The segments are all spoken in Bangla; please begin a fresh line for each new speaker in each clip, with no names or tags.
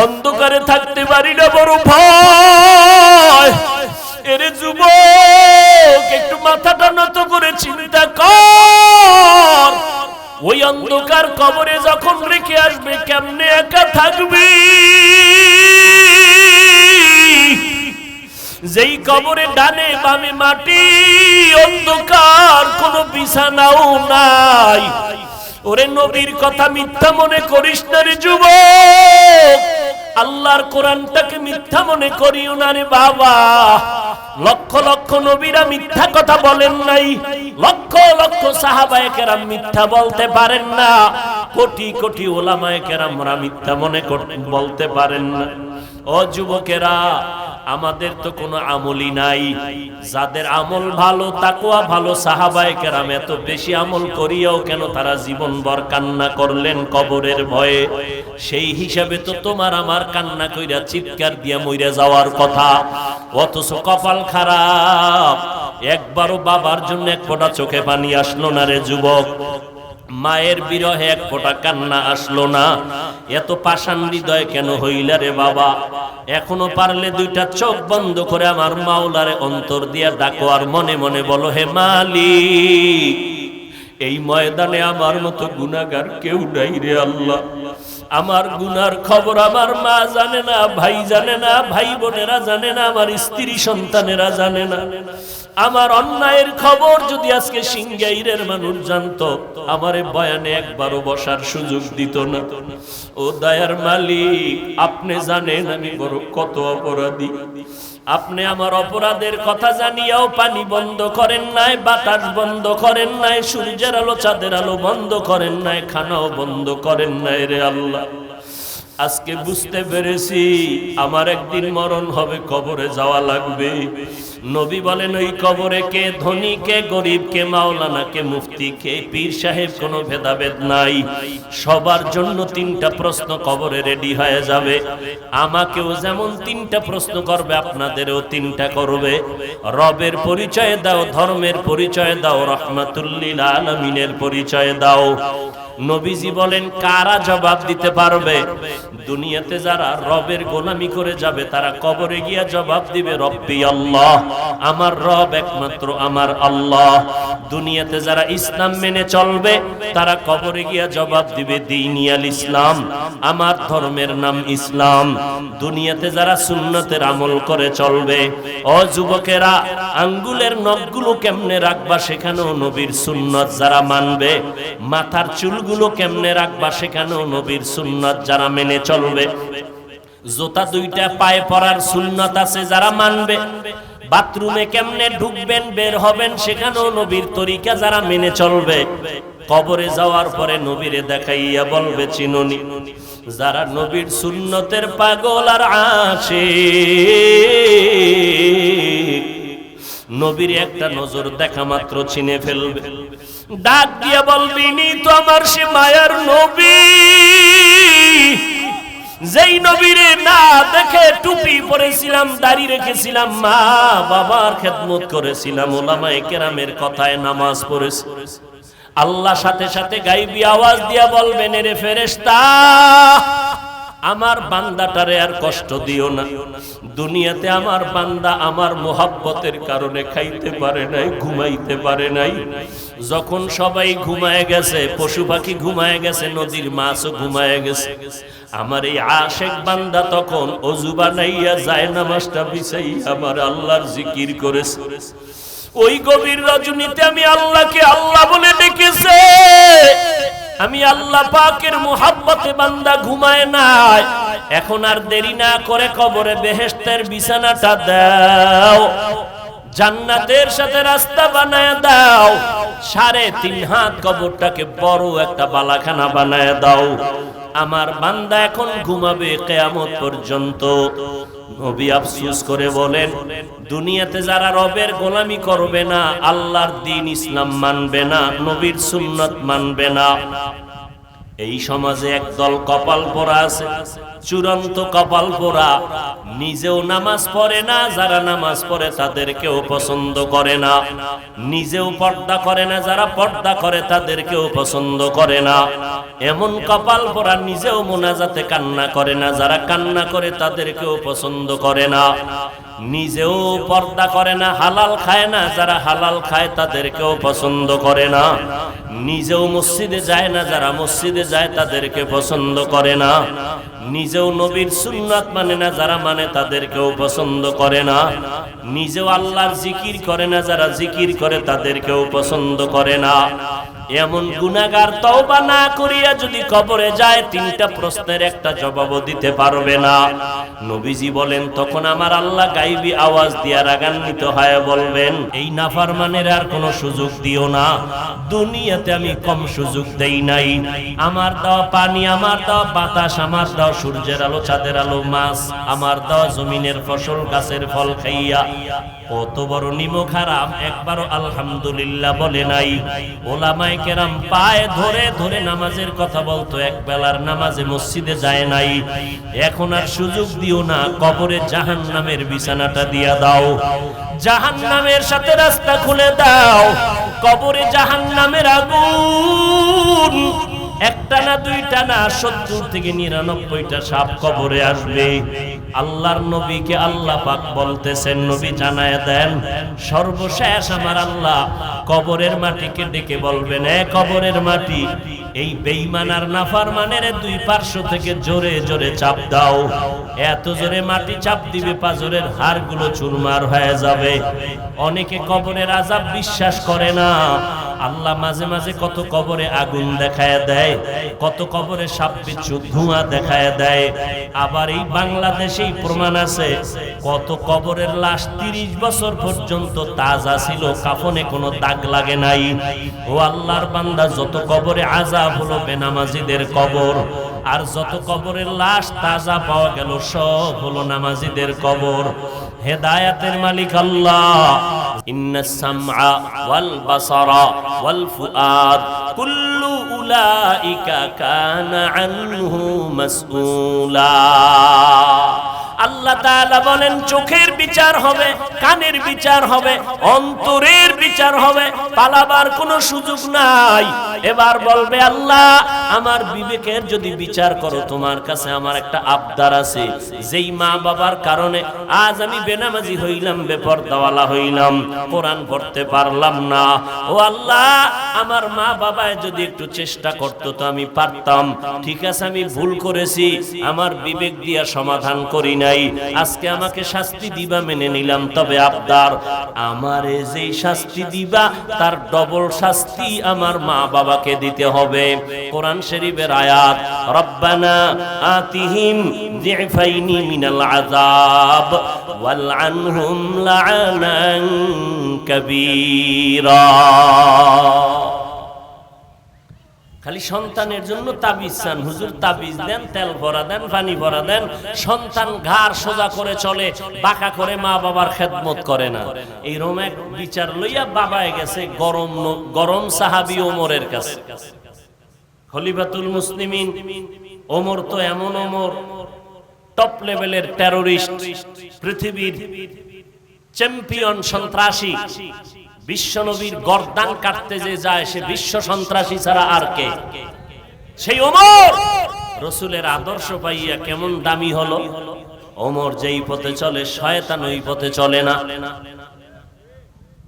অন্ধকারে থাকতে পারি না, বড় ভয়। এরে যুবক, একটু মাথাটা নত করে চিন্তা কর, ওই অন্ধকার কবরে যখন রেখে আসবে কেমনে একা থাকবি? যেই কবরে ডানে বামে মাটি, অন্ধকার, কোনো বিছানাও নাই। ওরে নবীর কথা মিথ্যা মনে করিস না রে যুবক, আল্লাহর কোরআনটাকে মিথ্যা মনে করিও না রে বাবা। লক্ষ লক্ষ নবীরা মিথ্যা কথা বলেন নাই, লক্ষ লক্ষ সাহাবায়ে কেরাম মিথ্যা বলতে পারেন না, কোটি কোটি ওলামায়ে কেরামরা মিথ্যা মনে বলতে পারেন না। ও যুবকেরা, আমাদের তো কোনো আমলই নাই। যাদের আমল ভালো, তাকওয়া ভালো, সাহাবায়ে কেরাম এত বেশি আমল করিয়াও কেন তারা জীবনভর কান্না করলেন কবরের ভয়ে? সেই হিসাবে তো তোমার আমার কান্না কইরা চিৎকার দিয়া মইরা যাওয়ার কথা, অথচ কপাল খারাপ, একবারও বাবার জন্য এক ফোঁটা চোখে পানি আসলো না রে যুবক। মায়ের বিরহে এক ফোঁটা কান্না আসলো না। এত পাষাণ হৃদয় কেন হইলা রে বাবা? এখনো পারলে দুইটা চোখ বন্ধ করে আমার মাওলারে অন্তর দিয়া ডাকো, আর মনে মনে বলো, হে মালিক, এই ময়দানে আমার মতো গুনাহগার কেউ নাই রে আল্লাহ। আমার গুনার খবর আমার মা জানে না, ভাই জানে না, ভাই বোনেরা জানে না, আমার স্ত্রী সন্তানেরা জানে না। আমার অন্যায়ের খবর যদি আজকে সিংগাইরের মানুষ জানতো, আমারে বয়ানে একবারও বসার সুযোগ দিত না। ও দয়ার মালিক, আপনি জানেন আমি বড় কত অপরাধী। আপনি আমার অপরাধের কথা জানিয়াও পানি বন্ধ করেন নাই, বাতাস বন্ধ করেন নাই, সূর্যের আলো চাঁদের আলো বন্ধ করেন নাই, খানাও বন্ধ করেন নাই রে আল্লাহ। আজকে বুঝতে পেরেছি আমার একদিন মরণ হবে, কবরে যাওয়া লাগবে। নবী বলেন, ওই কবরে কে ধনী, কে গরিব, কে মাওলানা, কে মুফতি, কে পীর সাহেব, কোনো ভেদাভেদ নাই। সবার জন্য তিনটা প্রশ্ন কবরে রেডি হয়ে যাবে। আমাকেও যেমন তিনটা প্রশ্ন করবে, আপনাদেরও তিনটা করবে। রবের পরিচয় দাও, ধর্মের পরিচয় দাও, রাহমাতুল লিল আলামিনের পরিচয় দাও। নবীজি বলেন, কারা জবাব দিতে পারবে? দুনিয়াতে যারা রবের গোলামি করে যাবে তারা কবরে গিয়া জবাব দিবে, রব্বি আল্লাহ, আমার রব একমাত্র আমার আল্লাহ। দুনিয়াতে যারা ইসলাম মেনে চলবে তারা কবরে গিয়া জবাব দিবে, দীনিয়াল ইসলাম, আমার ধর্মের নাম ইসলাম। দুনিয়াতে যারা সুন্নতের আমল করে চলবে, ও যুবকেরা, আঙ্গুলের নখগুলো কেমনে রাখবা সেখানেও নবীর সুন্নত যারা মানবে। মাথার চুলগুলো কেমনে রাখবা সেখানেও নবীর সুন্নত যারা মেনে চলবে। জুতা দুইটা পায়ে পরার সুন্নত আছে যারা মানবে। বাথরুমে কেমনে ঢুকবেন বের হবেন সেখানেও নবীর তরিকা যারা মেনে চলবে। কবরে যাওয়ার পরে নবীরে দেখাইয়া বলবে, চিনুনি। যারা নবীর সুন্নতের পাগল আর আশিক, নবীর একটা নজর দেখা মাত্র চিনে ফেলবে। ডাক দিয়া বলবি, নি তো আমার সে মায়ার নবী, যেই নবীরে না দেখে টুপি পরেছিলাম, দাড়ি রেখেছিলাম, মা বাবার খেদমত করেছিলাম, ওলামায়ে কেরামের কথায় নামাজ পড়েছি। আল্লাহ সাথে সাথে গাইবি আওয়াজ দিয়া বলবেন, এরে ফেরেশতা, আমার বান্দাটারে আর কষ্ট দিও না। দুনিয়াতে আমার বান্দা আমার মোহাব্বতের কারণে খাইতে পারে নাই, ঘুমাইতে পারে নাই। যখন সবাই ঘুমায় গেছে, পশু পাখি ঘুমায় গেছে, নদীর মাছও ঘুমায় গেছে, আমার এই আশেক বান্দা তখন ওযু বানাইয়া যায় নামাজটা বিছাই আমার আল্লাহর জিকির করেছে। ওই গভীর রজনীতে আমি আল্লাহকে আল্লাহ বলে ডেকেছে। আমি আল্লাহ পাকের মুহাব্বতে বান্দা ঘুমায় নাই। এখন আর দেরি না করে কবরে বেহেশতের বিছানাটা দাও, জান্নাতের সাথে রাস্তা বানায় দাও। 3.5 হাত কবরটাকে বড় একটা বালাখানা বানায় দাও। আমার বান্দা এখন ঘুমাবে কিয়ামত পর্যন্ত। নবী আফসোস করে বলেন, দুনিয়াতে যারা রবের গোলামি করবে না, আল্লাহর দ্বীন ইসলাম মানবে না, নবীর সুন্নাত মানবে না, এই সমাজে একদল কপাল পোড়া আছে, চূড়ান্ত কপাল পোড়া, নিজেও নামাজ পড়ে না, যারা নামাজ পড়ে তাদেরকেও পছন্দ করে না, নিজেও পর্দা করে না, যারা পর্দা করে তাদেরকেও পছন্দ করে না। এমন কপাল পোড়া, নিজেও মোনাজাতে কান্না করে না, যারা কান্না করে তাদেরকেও পছন্দ করে না, নিজেও পর্দা করে না, হালাল খায় না, যারা হালাল খায় তাদেরকেও পছন্দ করে না, নিজেও মসজিদে যায় না, যারা মসজিদে যায় তাদেরকে পছন্দ করে না, নিজেও নবীর সুন্নাত মানে না, যারা মানে তাদেরকেও পছন্দ করে না, নিজেও আল্লাহর জিকির করে না, যারা জিকির করে তাদেরকেও পছন্দ করে না। এমন গুনাহগার তওবা না করিয়া যদি কবরে যায়, তিনটা প্রশ্নের একটা জবাবও দিতে পারবে না। নবীজি বলেন, তখন আমার আল্লাহ গায়বী আওয়াজ দিয়া রাগান্বিত হয়ে বলবেন, এই নাফরমানের আর কোনো সুযোগ দিও না, দুনিয়াতে আমি কম সুযোগ দেই নাই। আমার দেওয়া পানি, আমার দেওয়া বাতাস, আমার দেওয়া সূর্যের আলো, চাঁদের আলো, মাছ, আমার দেওয়া জমিনের ফসল, গাছের ফল খাইয়া কত বড় নিমক হারাম, একবারও আলহামদুলিল্লাহ বলে নাই। ওলামায়ে কেরাম পায়ে ধরে ধরে নামাজের কথা বলতো, এক বেলার নামাজে মসজিদে যায় নাই। এখন আর সুযোগ দিও না, কবরে জাহান্নামের বিছানাটা দিয়া দাও, জাহান্নামের সাথে রাস্তা খুলে দাও। কবরে জাহান্নামের আগুন একটা না দুইটা না, 70 থেকে 99টা সাপ কবরে আসবে। আল্লাহর নবীকে আল্লাহ পাক বলতেছেন, নবী জানায় দেন, সর্বশেষ আমার আল্লাহ কবরের মাটিকে ডেকে বলবেন, এ কবরের মাটি, এই বেঈমান আর নাফরমানের দুই পার্শ্ব থেকে জোরে জোরে চাপ দাও। এত জোরে মাটি চাপ দিবে, পাজরের হাড়গুলো চুরমার হয়ে যাবে। অনেকে কবরের আযাব বিশ্বাস করে না। আল্লাহ মাঝে মাঝে কত কবরে আগুন দেখায় দেয়, কত কবরে সাপ বিচ্ছু ধোঁয়া দেখায় দেয়। আবার এই বাংলাদেশেই প্রমাণ আছে, কত কবরের লাশ 30 বছর পর্যন্ত তাজা ছিল, কাফনে কোনো দাগ লাগে নাই। ও আল্লাহর বান্দা, যত কবরে আযাব হলো বেনামাজিদের কবর, আর যত কবরের লাশ তাজা পাওয়া গেল সব হলো নামাজিদের কবর। হেদায়েতের মালিক আল্লাহ। ইন্নাস সামআ ওয়াল বাসারা ওয়াল ফুআদ কুল্লু উলাইকা কানা আনহু মাসউলা। আল্লাহ তাআলা বলেন, চোখের বিচার হবে, কানের বিচার হবে, অন্তরের বিচার হবে, পালাবার কোনো সুযোগ নাই। এবার বলবে, আল্লাহ আমার বিবেকের যদি বিচার করো, তোমার কাছে আমার একটা আবদার আছে। যেই মা বাবার কারণে আজ আমি বেনামাজি হইলাম, বেপরদাওয়ালা হইলাম, কোরআন পড়তে পারলাম না, ও আল্লাহ আমার মা বাবায় যদি একটু চেষ্টা করতো তো আমি পারতাম। ঠিক আছে, আমি ভুল করেছি, আমার বিবেক দিয়া সমাধান করি নাই, আজকে আমাকে শাস্তি দিবা, মেনে নিলাম। তবে আবদার, আমারে যেই শাস্তি দিবা তার ডবল শাস্তি আমার মা বাবাকে দিতে হবে। কোরআন শরীফের আয়াত, রব্বানা আতিহিম যিফাইনি মিনাল আযাব ওয়াল আনহুম লা'নান কাবীরা। খালি সন্তানের জন্য তাবিজ চান, হুজুর তাবিজ দেন, তেল ভরা দেন, পানি ভরা দেন, সন্তান ঘাড় সোজা করে চলে, বাঁকা করে মা বাবার খেদমত করে না। এই রকম এক বিচার লইয়া বাবায় গেছে গরম সাহাবী ওমরের কাছে। খলিফাতুল মুসলিমিন ওমর তো এমন ওমর, টপ লেভেলের টেরোরিস্ট, পৃথিবীর চ্যাম্পিয়ন সন্ত্রাসী, বিশ্বনবীর গর্দান কাটতে যে যায় সে বিশ্ব সন্ত্রাসী ছাড়া আর কে? সেই ওমর রাসূলের আদর্শ পাইয়া কেমন দামি হলো। ওমর যেই পথে চলে শয়তান ওই পথে চলে না।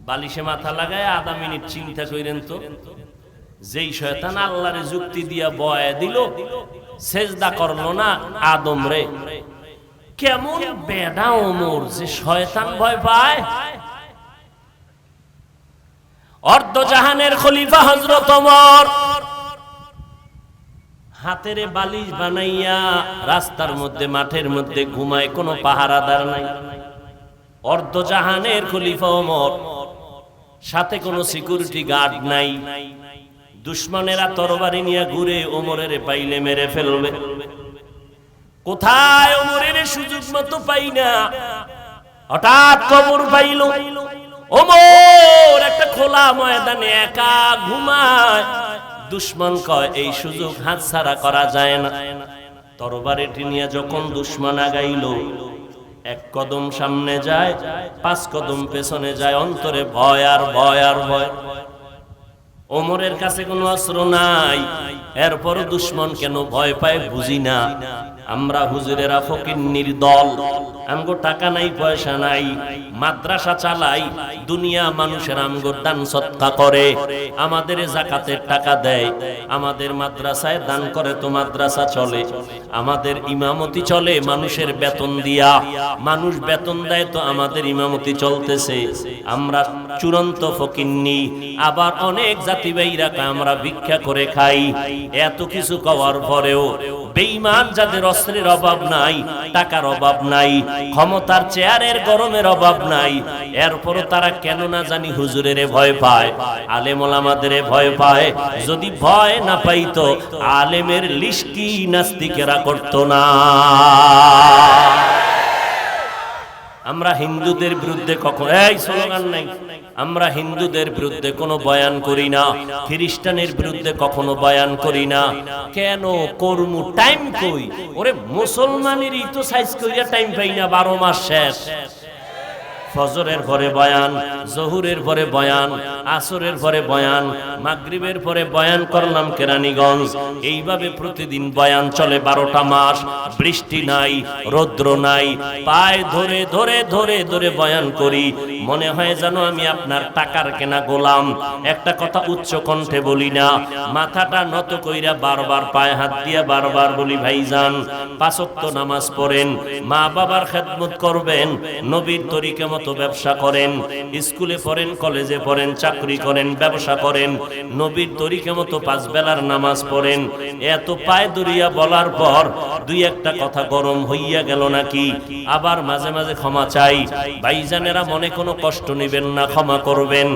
বালিশে মাথা লাগায় আধা মিনিট চিন্তা করেন তো, যেই শয়তান আল্লাহরে যুক্তি দিয়া বয় দিল, সেজদা করলো না আদম রে, কেমন বেডা ওমর যে শয়তান ভয় পায়। অর্ধজাহানের খলিফা হযরত ওমর হাতেরে বালিশ বানাইয়া রাস্তার মধ্যে, মাঠের মধ্যে ঘুমায়, কোনো পাহারাদার নাই। অর্ধজাহানের খলিফা ওমর, সাথে কোনো সিকিউরিটি গার্ড নাই। দুশমনেরা তরবারি নিয়ে ঘুরে, ওমরের পাইলে মেরে ফেলবে। কোথায় ওমরের সুযোগ মতো পাই না, হঠাৎ খবর পাইল ওমর একটা খোলা ময়দানে একা ঘুমায়। দুশ্মন কয় এই সুযোগ হাতছাড়া করা যায় না। তরবারিটি নিয়ে যখন দুশ্মন আগাইল, এক কদম সামনে যায়, 5 কদম পেছনে যায়, অন্তরে ভয় আর ভয় আর ভয়। ওমরের কাছে কোনো অস্ত্র নাই, এরপরও দুশ্মন কেন ভয় পায় বুঝি না। আমরা হুজুরেরা ফকিন্নির দল, আমগো টাকা নাই পয়সা নাই, মাদ্রাসা চালাই, দুনিয়া মানুষের আমগো দান সৎকা করে, আমাদের যাকাতের টাকা দেয়, আমাদের মাদ্রাসায় দান করে তো মাদ্রাসা চলে, আমাদের ইমামতি চলে মানুষের বেতন দিয়া, মানুষ বেতন দেয় তো আমাদের ইমামতি চলতেছে। আমরা চূড়ান্ত ফকিন্নি। আবার অনেক জাতি ভাইরা আমরা ভিক্ষা করে খাই। এত কিছু কওয়ার পরেও বেঈমান যাদের অস্ত্রের অভাব নাই, টাকার অভাব নাই, ক্ষমতার চেয়ারের গরমের অভাব নাই, এরপরও তারা কেন না জানি হুজুরের ভয় পায়, আলেম ওলামাদের ভয় পায়। যদি ভয় না পাইতো আলেমের লিস্টি নাস্তিকেরা করতো না। আমরা হিন্দুদের বিরুদ্ধে কখনো এই স্লোগান নাই, আমরা হিন্দুদের বিরুদ্ধে কোনো বয়ান করি না, খ্রিস্টানের বিরুদ্ধে কখনো বয়ান করি না। কেন করমু? টাইম কই? ওরে মুসলমানেরই তো সাইজ কইরা টাইম পাই না, 12 মাস শেষ। ফজরের পরে বয়ান, জহুরের পরে বয়ান, আসরের পরে বয়ান, মাগরিবের পরে বয়ান করলাম কেরানীগঞ্জ। এইভাবে প্রতিদিন বয়ান চলে 12টা মাস। বৃষ্টি নাই, রৌদ্র নাই, পায়ে ধরে ধরে ধরে ধরে বয়ান করি। মনে হয় যেন আমি আপনার টাকার কেনা গোলাম। একটা কথা উচ্চ কণ্ঠে বলি না, মাথাটা নত কইরা বারবার পায়ে হাত দিয়া বারবার বলি, ভাইজান 5 ওয়াক্ত নামাজ পড়েন, মা বাবার খেদমত করবেন, নবীর তরিকা মতো ব্যবসা করেন, স্কুলে পড়েন, কলেজে পড়েন, চাকরি করেন, ব্যবসা করেন, নবীর তরিকা মতো 5 বেলার নামাজ পড়েন। এত পায়ে দরিয়া বলার পর 2-1টা কথা গরম হইয়া গেল নাকি? আবার মাঝে মাঝে ক্ষমা চাই। ভাইজানেরা মনে কোনো কষ্ট নেবেন না, ক্ষমা করবেন।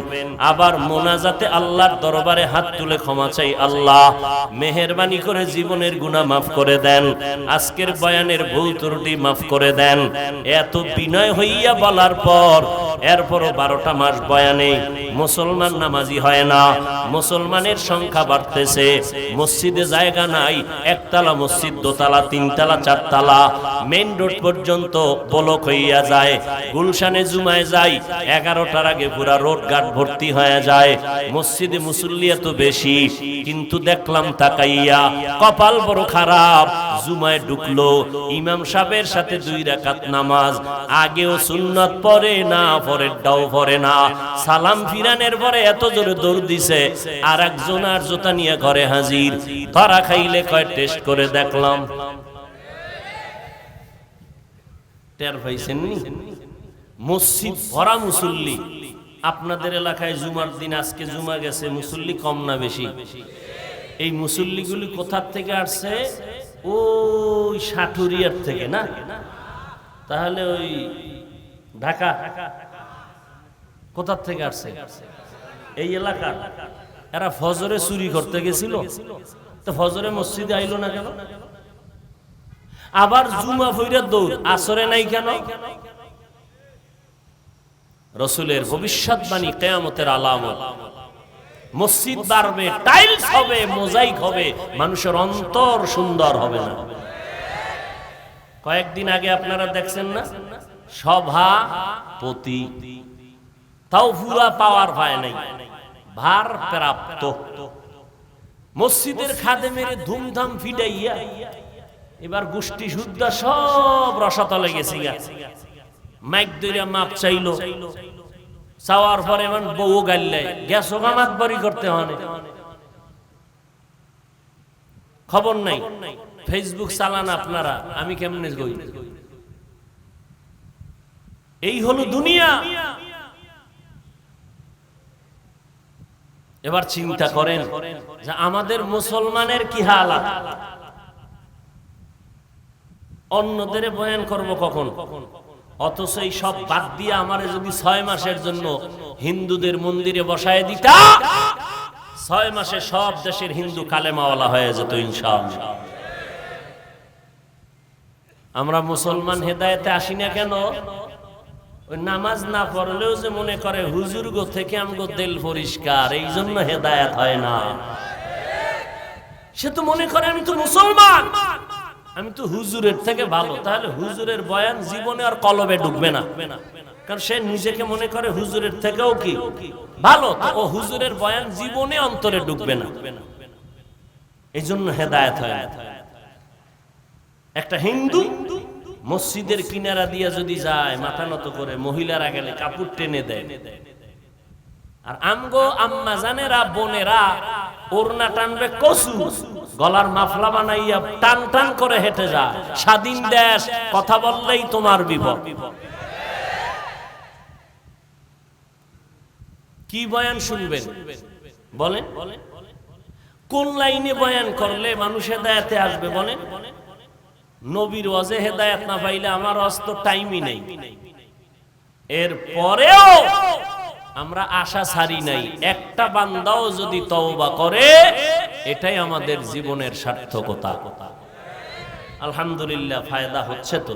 আবার মোনাজাতে আল্লাহর দরবারে হাত তুলে ক্ষমা চাই, আল্লাহ মেহেরবানি করে জীবনের গুনাহ মাফ করে দেন, আজকের বয়ানের ভুল ত্রুটি মাফ করে দেন। এত বিনয় হইয়া বলার পর এরপরও 12টা মাস বয়ানে মুসলমান নামাজি হয় না। মুসলমানের সংখ্যা বাড়তেছে, মসজিদে জায়গা নাই, একতলা মসজিদ, 2 তলা, 3 তলা, 4 তলা, মেইন রোড পর্যন্ত ব্লক হইয়া যায়। গুলশানে জুমায় যাই, 11টার আগে পুরা রোড ঘাট ভর্তি হয়ে যায়। মসজিদে মুসল্লি এত বেশি, কিন্তু দেখলাম তাকাইয়া কপাল বড় খারাপ। জুমায় ঢুকলো, ইমাম সাহেবের সাথে 2 রাকাত নামাজ, আগেও সুন্নাত পড়ে না, পরেরটাও পড়ে না। সালাম ফিরানের পরে এত জোরে দৌড় দিছে, আর একজন আর জুতা নিয়ে ঘরে হাজির। ধরা খাইলে কয় টেস্ট করে দেখলাম। টের পাইছেন নি? মসজিদ ভরা মুসল্লি। আপনাদের এলাকায় জুমার দিন, আজকে জুমা গেছে, মুসল্লি কম না বেশি? এই মুসল্লিগুলি কোথার থেকে আসছে? ওই সাটুরিয়ার থেকে না? তাহলে ওই ঢাকা কোথার থেকে আসছে? এই এলাকা। এরা ফজরে চুরি করতে গেছিল, তো ফজরে মসজিদে আইলো না কেন? আবার জুমা ফইরা দৌড়, আসরে নাই কেন? রাসূলের ভবিষ্যৎবাণী কিয়ামতের আলামত। মসজিদ বাড়বে, টাইলস হবে, মোজাইক হবে, মানুষের অন্তর সুন্দর হবে না। কয়েকদিন আগে আপনারা দেখছেন না, সভাপতি তাও পুরা পাওয়ার পায় নাই, ভার প্রাপ্ত। মসজিদের খাদেমের ধুমধাম ফিডাইয়া এবার গোষ্ঠী শুদ্ধা সব রসাতলে গেছে, মাইক দইরা মাপ চাইলো, চাওয়ার পরে এমন বউ গাইলে গ্যাসও কামাত বাড়ি করতে হয়। খবর নাই, ফেসবুক চালান আপনারা, আমি কেমনে কই? এই হলো দুনিয়া। এবার চিন্তা করেন যে আমাদের মুসলমানের কি হালাত। অন্যদের বয়ান করব কখন? অথচ এই সব বাদ দিয়ে আমারে যদি 6 মাসের জন্য হিন্দুদের মন্দিরে বসায় দিতা, 6 মাসে সব দেশের হিন্দু কালেমাওয়ালা হয়ে যেত ইনশাআল্লাহ। আমরা মুসলমান হেদায়েতে আসি না কেন? ওই নামাজ না পড়লেও যে মনে করে হুজুর গো থেকে আমগো দিল পরিষ্কার, এই জন্য হেদায়েত হয় না। সে তো মনে করে আমি তো মুসলমান, আমি তো হুজুরের থেকে ভালো। তাহলে হুজুরের বয়ান জীবনে আর কলবে ঢুকবে না, কারণ সে নিজেকে মনে করে হুজুরের থেকেও কি ভালো। তো ও হুজুরের বয়ান জীবনে অন্তরে ঢুকবে না, এই জন্য হেদায়েত হয় না। একটা হিন্দু মসজিদের কিনারা দিয়া যদি যায় মাথা নত করে, মহিলারা গেলে কাপড় টেনে দেয়, আর আমগো আম্মা জানেরা বোনেরা ওড়না টানবে কসু, গলার মাফলা বানাইয়া টান টান করে হেঁটে যায়। স্বাধীন দেশ, কথা বললেই তোমার বিপদ। কি বয়ান শুনবেন বলেন? কোন লাইনে বয়ান করলে মানুষ হেদায়েতে আসবে বলেন? নবীর ওয়াজে হেদায়েত না পাইলে আমার ওয়াজ তো টাইমই নেই। এর পরেও আমরা আশা ছাড়ি নাই, একটা বান্দাও যদি তওবা করে এটাই আমাদের জীবনের সার্থকতা। আলহামদুলিল্লাহ ফায়দা হচ্ছে তো।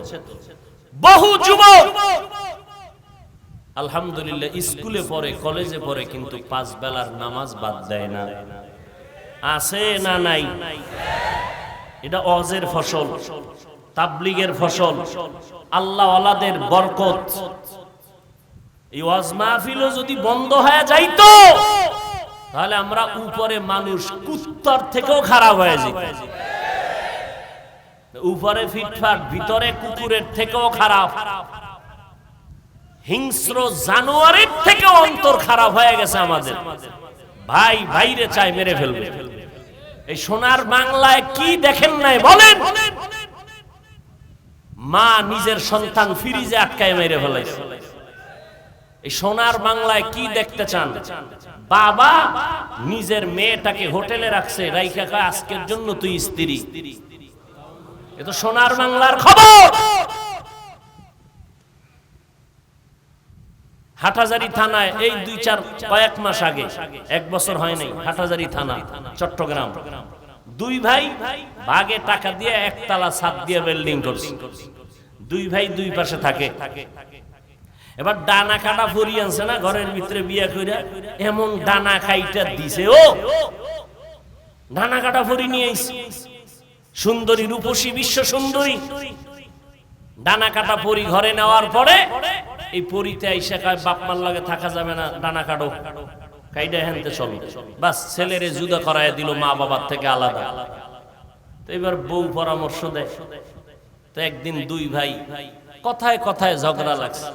বহু যুবক আলহামদুলিল্লাহ স্কুলে পড়ে, কলেজে পড়ে, কিন্তু 5 বেলার নামাজ বাদ দেয় না। আছে না নাই? এটা ওয়াজের ফসল, তাবলীগের ফসল, আল্লাহ ওয়ালাদের বরকত। এই ওয়াজ মাহফিলও যদি বন্ধ হয়ে যাইতো তাহলে আমরা উপরে মানুষ কুত্তার থেকেও খারাপ হয়ে যেত। উপরে ফিটফাট, ভিতরে কুকুরের থেকেও খারাপ, হিংস্র জানোয়ারের থেকেও অন্তর খারাপ হয়ে গেছে আমাদের। ভাই ভাইরে চাই মেরে ফেলবে। এই সোনার বাংলায় কি দেখেন নাই বলেন? মা নিজের সন্তান ফ্রিজে আটকায় মেরে ফেলাইছে। এই সোনার বাংলায় কি দেখতে চান? বাবা নিজের মেয়েটাকে হোটেলে রাখছে, রাইখা কয় আজকের জন্য তুই স্ত্রী। এ তো সোনার বাংলার খবর। হাটহাজারী থানায় এই কয়েক মাস আগে, 1 বছর হয় নাই, হাটহাজারী থানা চট্টগ্রাম, 2 ভাই ভাগে টাকা দিয়ে একতলা ছাদ দিয়ে বিল্ডিং করছে। 2 ভাই 2 পাশে থাকে। এবার ডানা কাটা ফরি আনছে না ঘরের ভিতরে বিয়ে কইরা, এমন ডানা খাইটা দিছে। ও ডানা কাটা ফরি নিয়ে আইছে, সুন্দরী রূপসী বিশ্ব সুন্দরী। ডানা কাটা পরি ঘরে নেওয়ার পরে এই পরিতে আইসা কয় বাপ মার লাগে থাকা যাবে না, ডানা কাটো, কাইডা হেনতে চলো। বাস ছেলেরে জুদা করায় দিল মা বাবার থেকে আলাদা। তো এবার বউ পরামর্শ দেয়। তো একদিন 2 ভাই কথায় কথায় ঝগড়া লাগছে।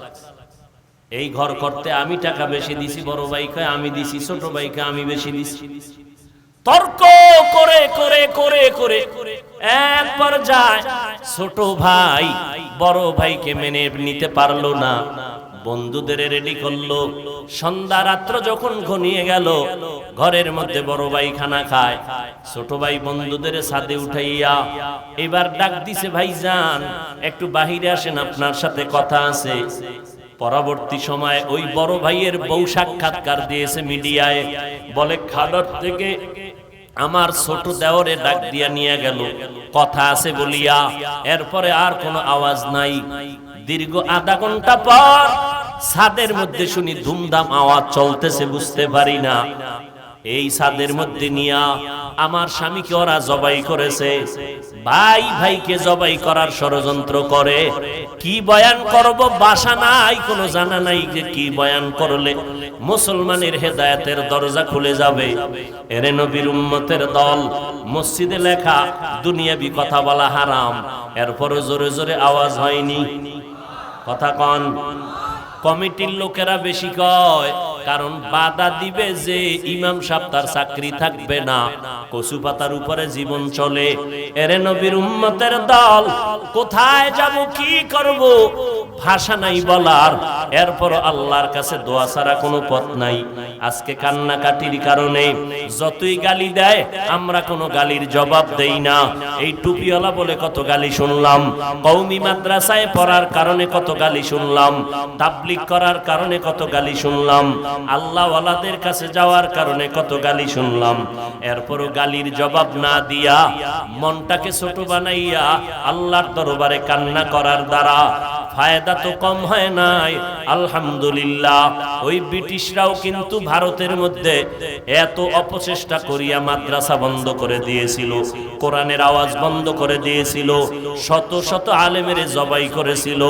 এই ঘর করতে আমি টাকা বেশি দিছি, বড় ভাই কয় আমি দিছি, ছোট ভাই কয় আমি বেশি দিছি। তর্ক করে করে করে করে এক পর্যায়ে ছোট ভাই বড় ভাইকে মেনে নিতে পারলো না, বন্ধুদের রেডি করলো। সন্ধ্যা রাত্র যখন ঘনিয়ে গেল, ঘরের মধ্যে বড় ভাই খানা খায়, ছোট ভাই বন্ধুদের ছাদে উঠাইয়া এবার ডাক দিছে, ভাইজান একটু বাহিরে আসেন, আপনার সাথে কথা আছে। পরবর্তী সময় ওই বড় ভাইয়ের বউ সাক্ষাৎকার দিয়েছে মিডিয়ায়, বলে খাবার থেকে আমার ছোট দেওরে ডাক দিয়া নিয়ে গেল, কথা আছে বলিয়া। এরপরে আর কোনো আওয়াজ নাই। দীর্ঘ আধা ঘন্টা পর ছাদের মধ্যে শুনি ধুমধাম আওয়াজ চলতেছে, বুঝতে পারি না। এই ছাদের মধ্যে নিয়া আমার স্বামীকে ওরা জবাই করেছে। ভাই ভাইকে জবাই করার ষড়যন্ত্র করে। কি বয়ান করব বাসা নাই, কোনো জানা নাই যে কি বয়ান করলে মুসলমানের হেদায়েতের দরজা খুলে যাবে। এরে নবীর উম্মতের দল, মসজিদে লেখা দুনিয়াবি কথা বলা হারাম, এরপরও জোরে জোরে আওয়াজ হয়নি। কথা কন। কমিটির লোকেরা বেশি কয়, কারণ বাধা দিবে যে ইমাম সাহেব তার চাকরি থাকবে না, কচু পাতার উপরে জীবন চলে। এরে নবীর উম্মতের দল, কোথায় যাব, কি করব, ভাষা নাই বলার। এরপর আল্লাহর কাছে দোয়া ছাড়া কোনো পথ নাই। আজকে কান্নাকাটির কারণে যতই গালি দেয় আমরা কোনো গালির জবাব দেই না। এই টুপিওয়ালা বলে কত গালি শুনলাম, কওমি মাদ্রাসায় পড়ার কারণে কত গালি শুনলাম, তাবলীগ করার কারণে কত গালি শুনলাম, আল্লাহ ওয়ালাদের কাছে যাওয়ার কারণে কত গালি শুনলাম। এরপরও গালির জবাব না দিয়া মনটাকে ছোট বানাইয়া আল্লাহর দরবারে কান্না করার দ্বারা ফায়দা তো কম হয় নাই। আলহামদুলিল্লাহ ওই ব্রিটিশরাও কিন্তু ভারতের মধ্যে এত অপচেষ্টা করিয়া মাদ্রাসা বন্ধ করে দিয়েছিল, কোরআনের আওয়াজ বন্ধ করে দিয়েছিল, শত শত আলেমের জবাই করেছিল।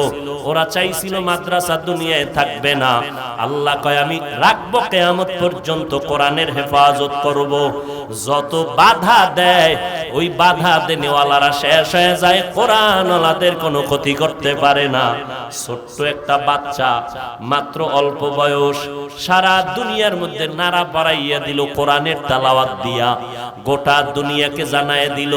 ওরা চাইছিল মাদ্রাসা দুনিয়ায় থাকবে না। আল্লাহ কয় আমি রাখবো কিয়ামত পর্যন্ত, কোরআনের হেফাজত করব। যত বাধা দেয় ওই বাধা দেনেওয়ালারা শেষ হয়ে যায়, কোরআনওয়ালাদের কোনো ক্ষতি করতে পারে না। ছোট্ট একটা বাচ্চা, মাত্র অল্প বয়স, সারা দুনিয়ার মধ্যে নাড়া বাড়াইয়া দিল কোরআনের তেলাওয়াত দিয়া, গোটা দুনিয়াকে জানায় দিল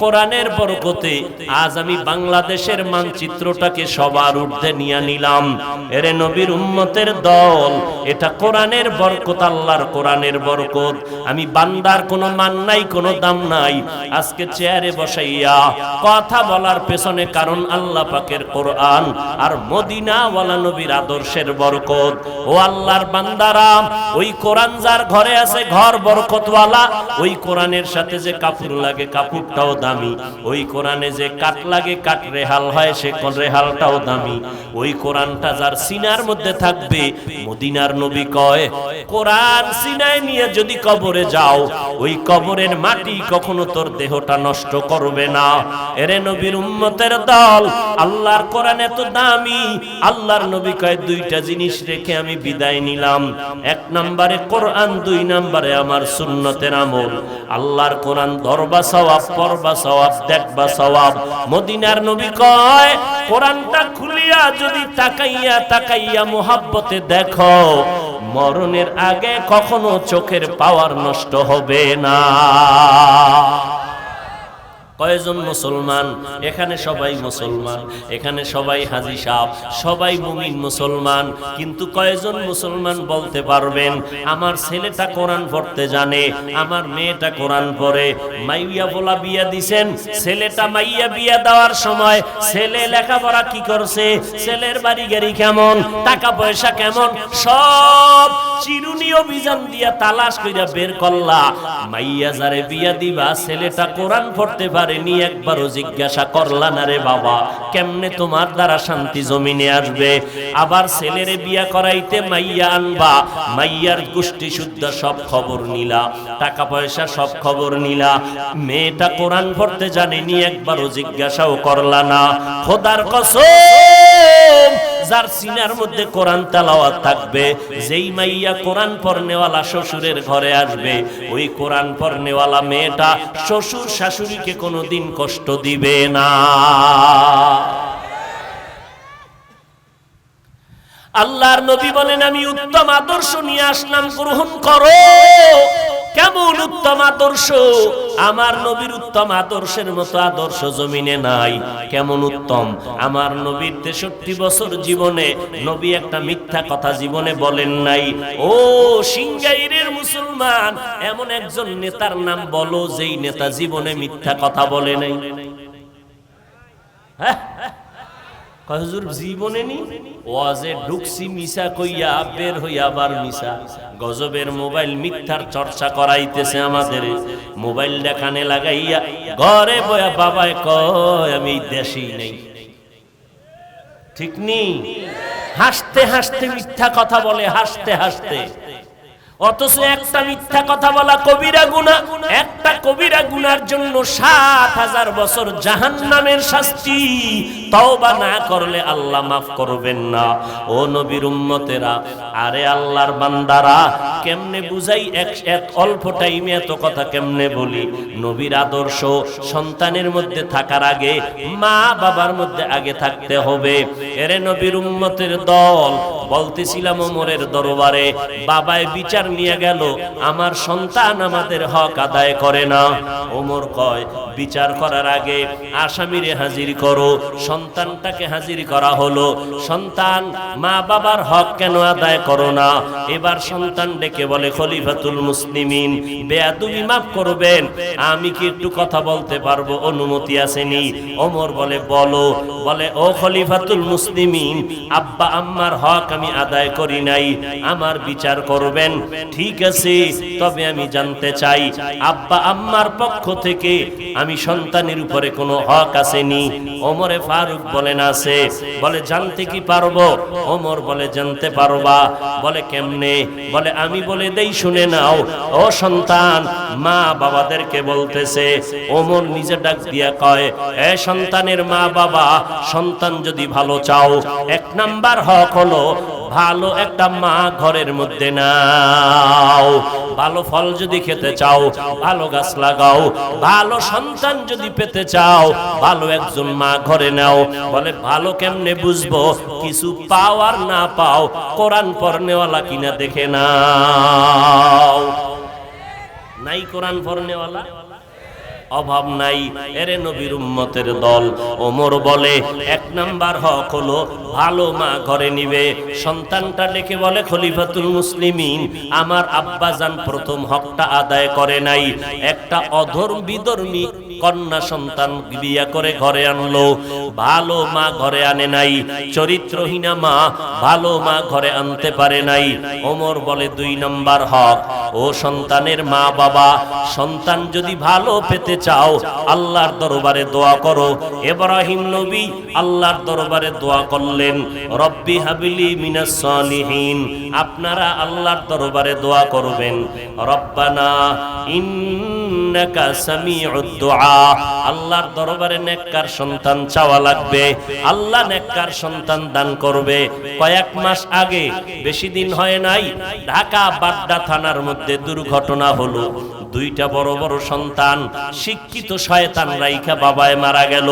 কোরআনের বরকতে। আজ আমি বাংলাদেশের মানচিত্রটাকে সবার ঊর্ধ্বে নিয়ে নিলাম। এরে নবীর উম্মতের দল, এটা কোরআনের বরকত, আল্লাহর কোরআনের বরকত। আমি বান্দার কোনো মান নাই, কোনো দাম নাই। আজকে চেয়ারে বসাইয়া কথা বলার পেছনে কারণ আল্লাহ পাকের কোরআন আর মদিনাওয়ালা নবীর আদর্শের বরকত। ও আল্লাহর বান্দারা, ওই কোরআন যার ঘরে আছে ঘর বরকতওয়ালা। ওই কোরআনের সাথে যে কাপড় লাগে কাপড়টাও দামি, ওই কোরআনে যে কাট লাগে কাট রেহাল হয় সে রেহালটাও দামি। ওই কোরআনটা যার সিনার মধ্যে থাকবে, মদিনার নবী কয় কোরআন সিনায় নিয়ে যদি কবরে যাও, ওই কবরের মাটি কখনো তোর দেহটা নষ্ট করবে না। এরে নবীর উম্মতের দল, আল্লাহর কোরআন এত দামি, আল্লাহর নবী কয় দুইটা জিনিস রেখে আমি বিদায় নিলাম। এক নম্বরে কোরআন, দুই নম্বরে আমার সুন্নতের আমল। আল্লাহর কোরআন ধরবা সওয়াব, পড়বা সওয়াব, দেখবা সওয়াব। মদিনার নবী কয় কোরআনটা খুলিয়া যদি তাকাইয়া তাকাইয়া মুহাব্বতে দেখো, মরণের আগে কখনো চোখের পাওয়ার নষ্ট হবে না। কয়জন মুসলমান এখানে? সবাই মুসলমান, এখানে সবাই হাজী সাহেব, সবাই মুমিন মুসলমান। কিন্তু কয়জন মুসলমান বলতে পারবেন আমার ছেলেটা কোরআন পড়তে জানে, আমার মেয়েটা কোরআন পড়ে? মাইয়া বলা বিয়া দিছেন, ছেলেটা মাইয়া বিয়া দেওয়ার সময় ছেলে লেখাপড়া কি করছে, ছেলের বাড়ি গাড়ি কেমন, টাকা পয়সা কেমন, সব চিরুনি অভিযান দিয়া তালাশ কইরা বের করলা। মাইয়া যারে বিয়া দিবা ছেলেটা কোরআন পড়তে পারে নি, একবারও জিজ্ঞাসা করলা না রে বাবা কেমনে তোমার দ্বারা শান্তি জমিনে আসবে? আবার ছেলেরে বিয়া করাইতে মাইয়া আনবা, মাইয়ার গোষ্ঠী শুদ্ধ সব খবর নিলা, টাকা পয়সা সব খবর নিলা, মেয়েটা কোরআন পড়তে জানেনি, একবারও জিজ্ঞাসাও করলা না। খোদার কসম, যার সিনার মধ্যে কোরআন তেলাওয়াত থাকবে, যেই মাইয়া কোরআন পড়নেওয়ালা শ্বশুরের ঘরে আসবে, ওই কোরআন পড়নেওয়ালা মেয়েটা শ্বশুর শাশুড়িকে কোনোদিন কষ্ট দিবে না। আল্লাহর নবী বলেন আমি উত্তম আদর্শ নিয়ে আসলাম, গ্রহণ করো। কেমন উত্তম আদর্শ? আমার নবীর উত্তম আদর্শের মতো আদর্শ জমিনে নাই। কেমন উত্তম? আমার নবীর 63 বছর জীবনে নবী একটা মিথ্যা কথা জীবনে বলেন নাই। ও সিংগাইরের মুসলমান, এমন একজন নেতার নাম বলো যেই নেতা জীবনে মিথ্যা কথা বলে নাই। হ্যাঁ, হুজুর জীবনে নি ওয়াজে ঢুকছি মিশা কইয়া, বের হইয়া আবার মিশা। গজবের মোবাইল মিথ্যার চর্চা করাইতেছে আমাদের। মোবাইল দেখানে লাগাইয়া ঘরে বয়া বাবায় কয় আমি দেশি নেই। ঠিক নি? হাসতে হাসতে মিথ্যা কথা বলে, হাসতে হাসতে। অথচ একটা মিথ্যা কথা বলা কবিরা গুনাহ। একটা কবিরা গুনার জন্য ৭০০০ বছর জাহান্নামের শাস্তি। তওবা না করলে আল্লাহ মাফ করবেন না। ও নবীর উম্মতেরা, আরে আল্লাহর বান্দারা, কেমনে বুঝাই এক অল্প টাইমে এত কথা কেমনে বলি? নবীর আদর্শ সন্তানের মধ্যে থাকার আগে মা বাবার মধ্যে আগে থাকতে হবে। এরে নবীর উম্মতের দল, বলতেছিলাম ওমরের দরবারে বাবায় বিচার নিয়ে গেল, আমার সন্তান আমাদের হক আদায় করে না। ওমর কয় বিচার করার আগে আসামিরে হাজির করো। সন্তানটাকে হাজির করা হলো। সন্তান, মা বাবার হক কেন আদায় করো না? এবার সন্তান ডেকে বলে খলিফাতুল মুসলিমিন, বেয়াদবি মাফ করবেন, আমি কি একটু কথা বলতে পারবো? অনুমতি আসেনি? ওমর বলে বলো। বলে ও খলিফাতুল মুসলিমিন, আব্বা আম্মার হক আমি আদায় করি নাই, আমার বিচার করবেন। ঠিক আছে, তবে আমি জানতে চাই আব্বা আম্মার পক্ষ থেকে আমি সন্তানের উপরে কোনো হক আসেনি? ওমরে ফারুক বলেন আছে। বলে জানতে কি পারবো? ওমর বলে জানতে পারবা। বলে কেমনে? বলে আমি বলে দেই, শুনে নাও। ও সন্তান, মা বাবাদেরকে বলতেছে, ওমর নিজে ডাক দিয়া কয়, এ সন্তানের মা বাবা, সন্তান যদি ভালো চাও, 1 নাম্বার হক হলো ভালো একটা মা ঘরের মধ্যে নাও। ভালো ফল যদি খেতে চাও, ভালো গাছ লাগাও। ভালো সন্তান যদি পেতে চাও, ভালো একজন মা ঘরে নাও। বলে ভালো কেমনে বুঝবো? কিছু পাও আর না পাও, কোরআন পড়নেওয়ালা কিনা দেখে নাও। নাই কোরআন পড়নেওয়ালা? অভাব নাই। এরে নবীর উম্মতের দল। ওমর বলে 1 নাম্বার হক হলো ভালো মা ঘরে নিবে। সন্তানটা ডেকে বলে, খলিফাতুল মুসলিমিন, আমার আব্বাজান প্রথম হকটা আদায় করে নাই। একটা বিধর্মী কন্যা সন্তান বিয়ে করে ঘরে আনলো, ভালো মা ঘরে আনে নাই। চরিত্রহীনা মা ভালো মা ঘরে আনতে পারে নাই। ওমর বলে 2 নাম্বার হক, ও সন্তানের মা বাবা, সন্তান যদি ভালো পেতে চাও, আল্লাহর দরবারে দোয়া করো। ইব্রাহিম নবী আল্লাহর দরবারে দোয়া করলেন, রব্বি হাবিলি মিনাস সালিহিন। আপনারা আল্লাহর দরবারে দোয়া করবেন, রব্বানা ইন্নাকা সামিউদ দুআ। আল্লাহর দরবারে নেককার সন্তান চাওয়া লাগবে, আল্লাহ নেককার সন্তান দান করবে। কয়েক মাস আগে, বেশি দিন হয় নাই, ঢাকা বাড্ডা থানার মধ্যে দুর্ঘটনা হলো। 2টা বড় বড় সন্তান, শিক্ষিত শয়তান রাইখা বাবায় মারা গেল।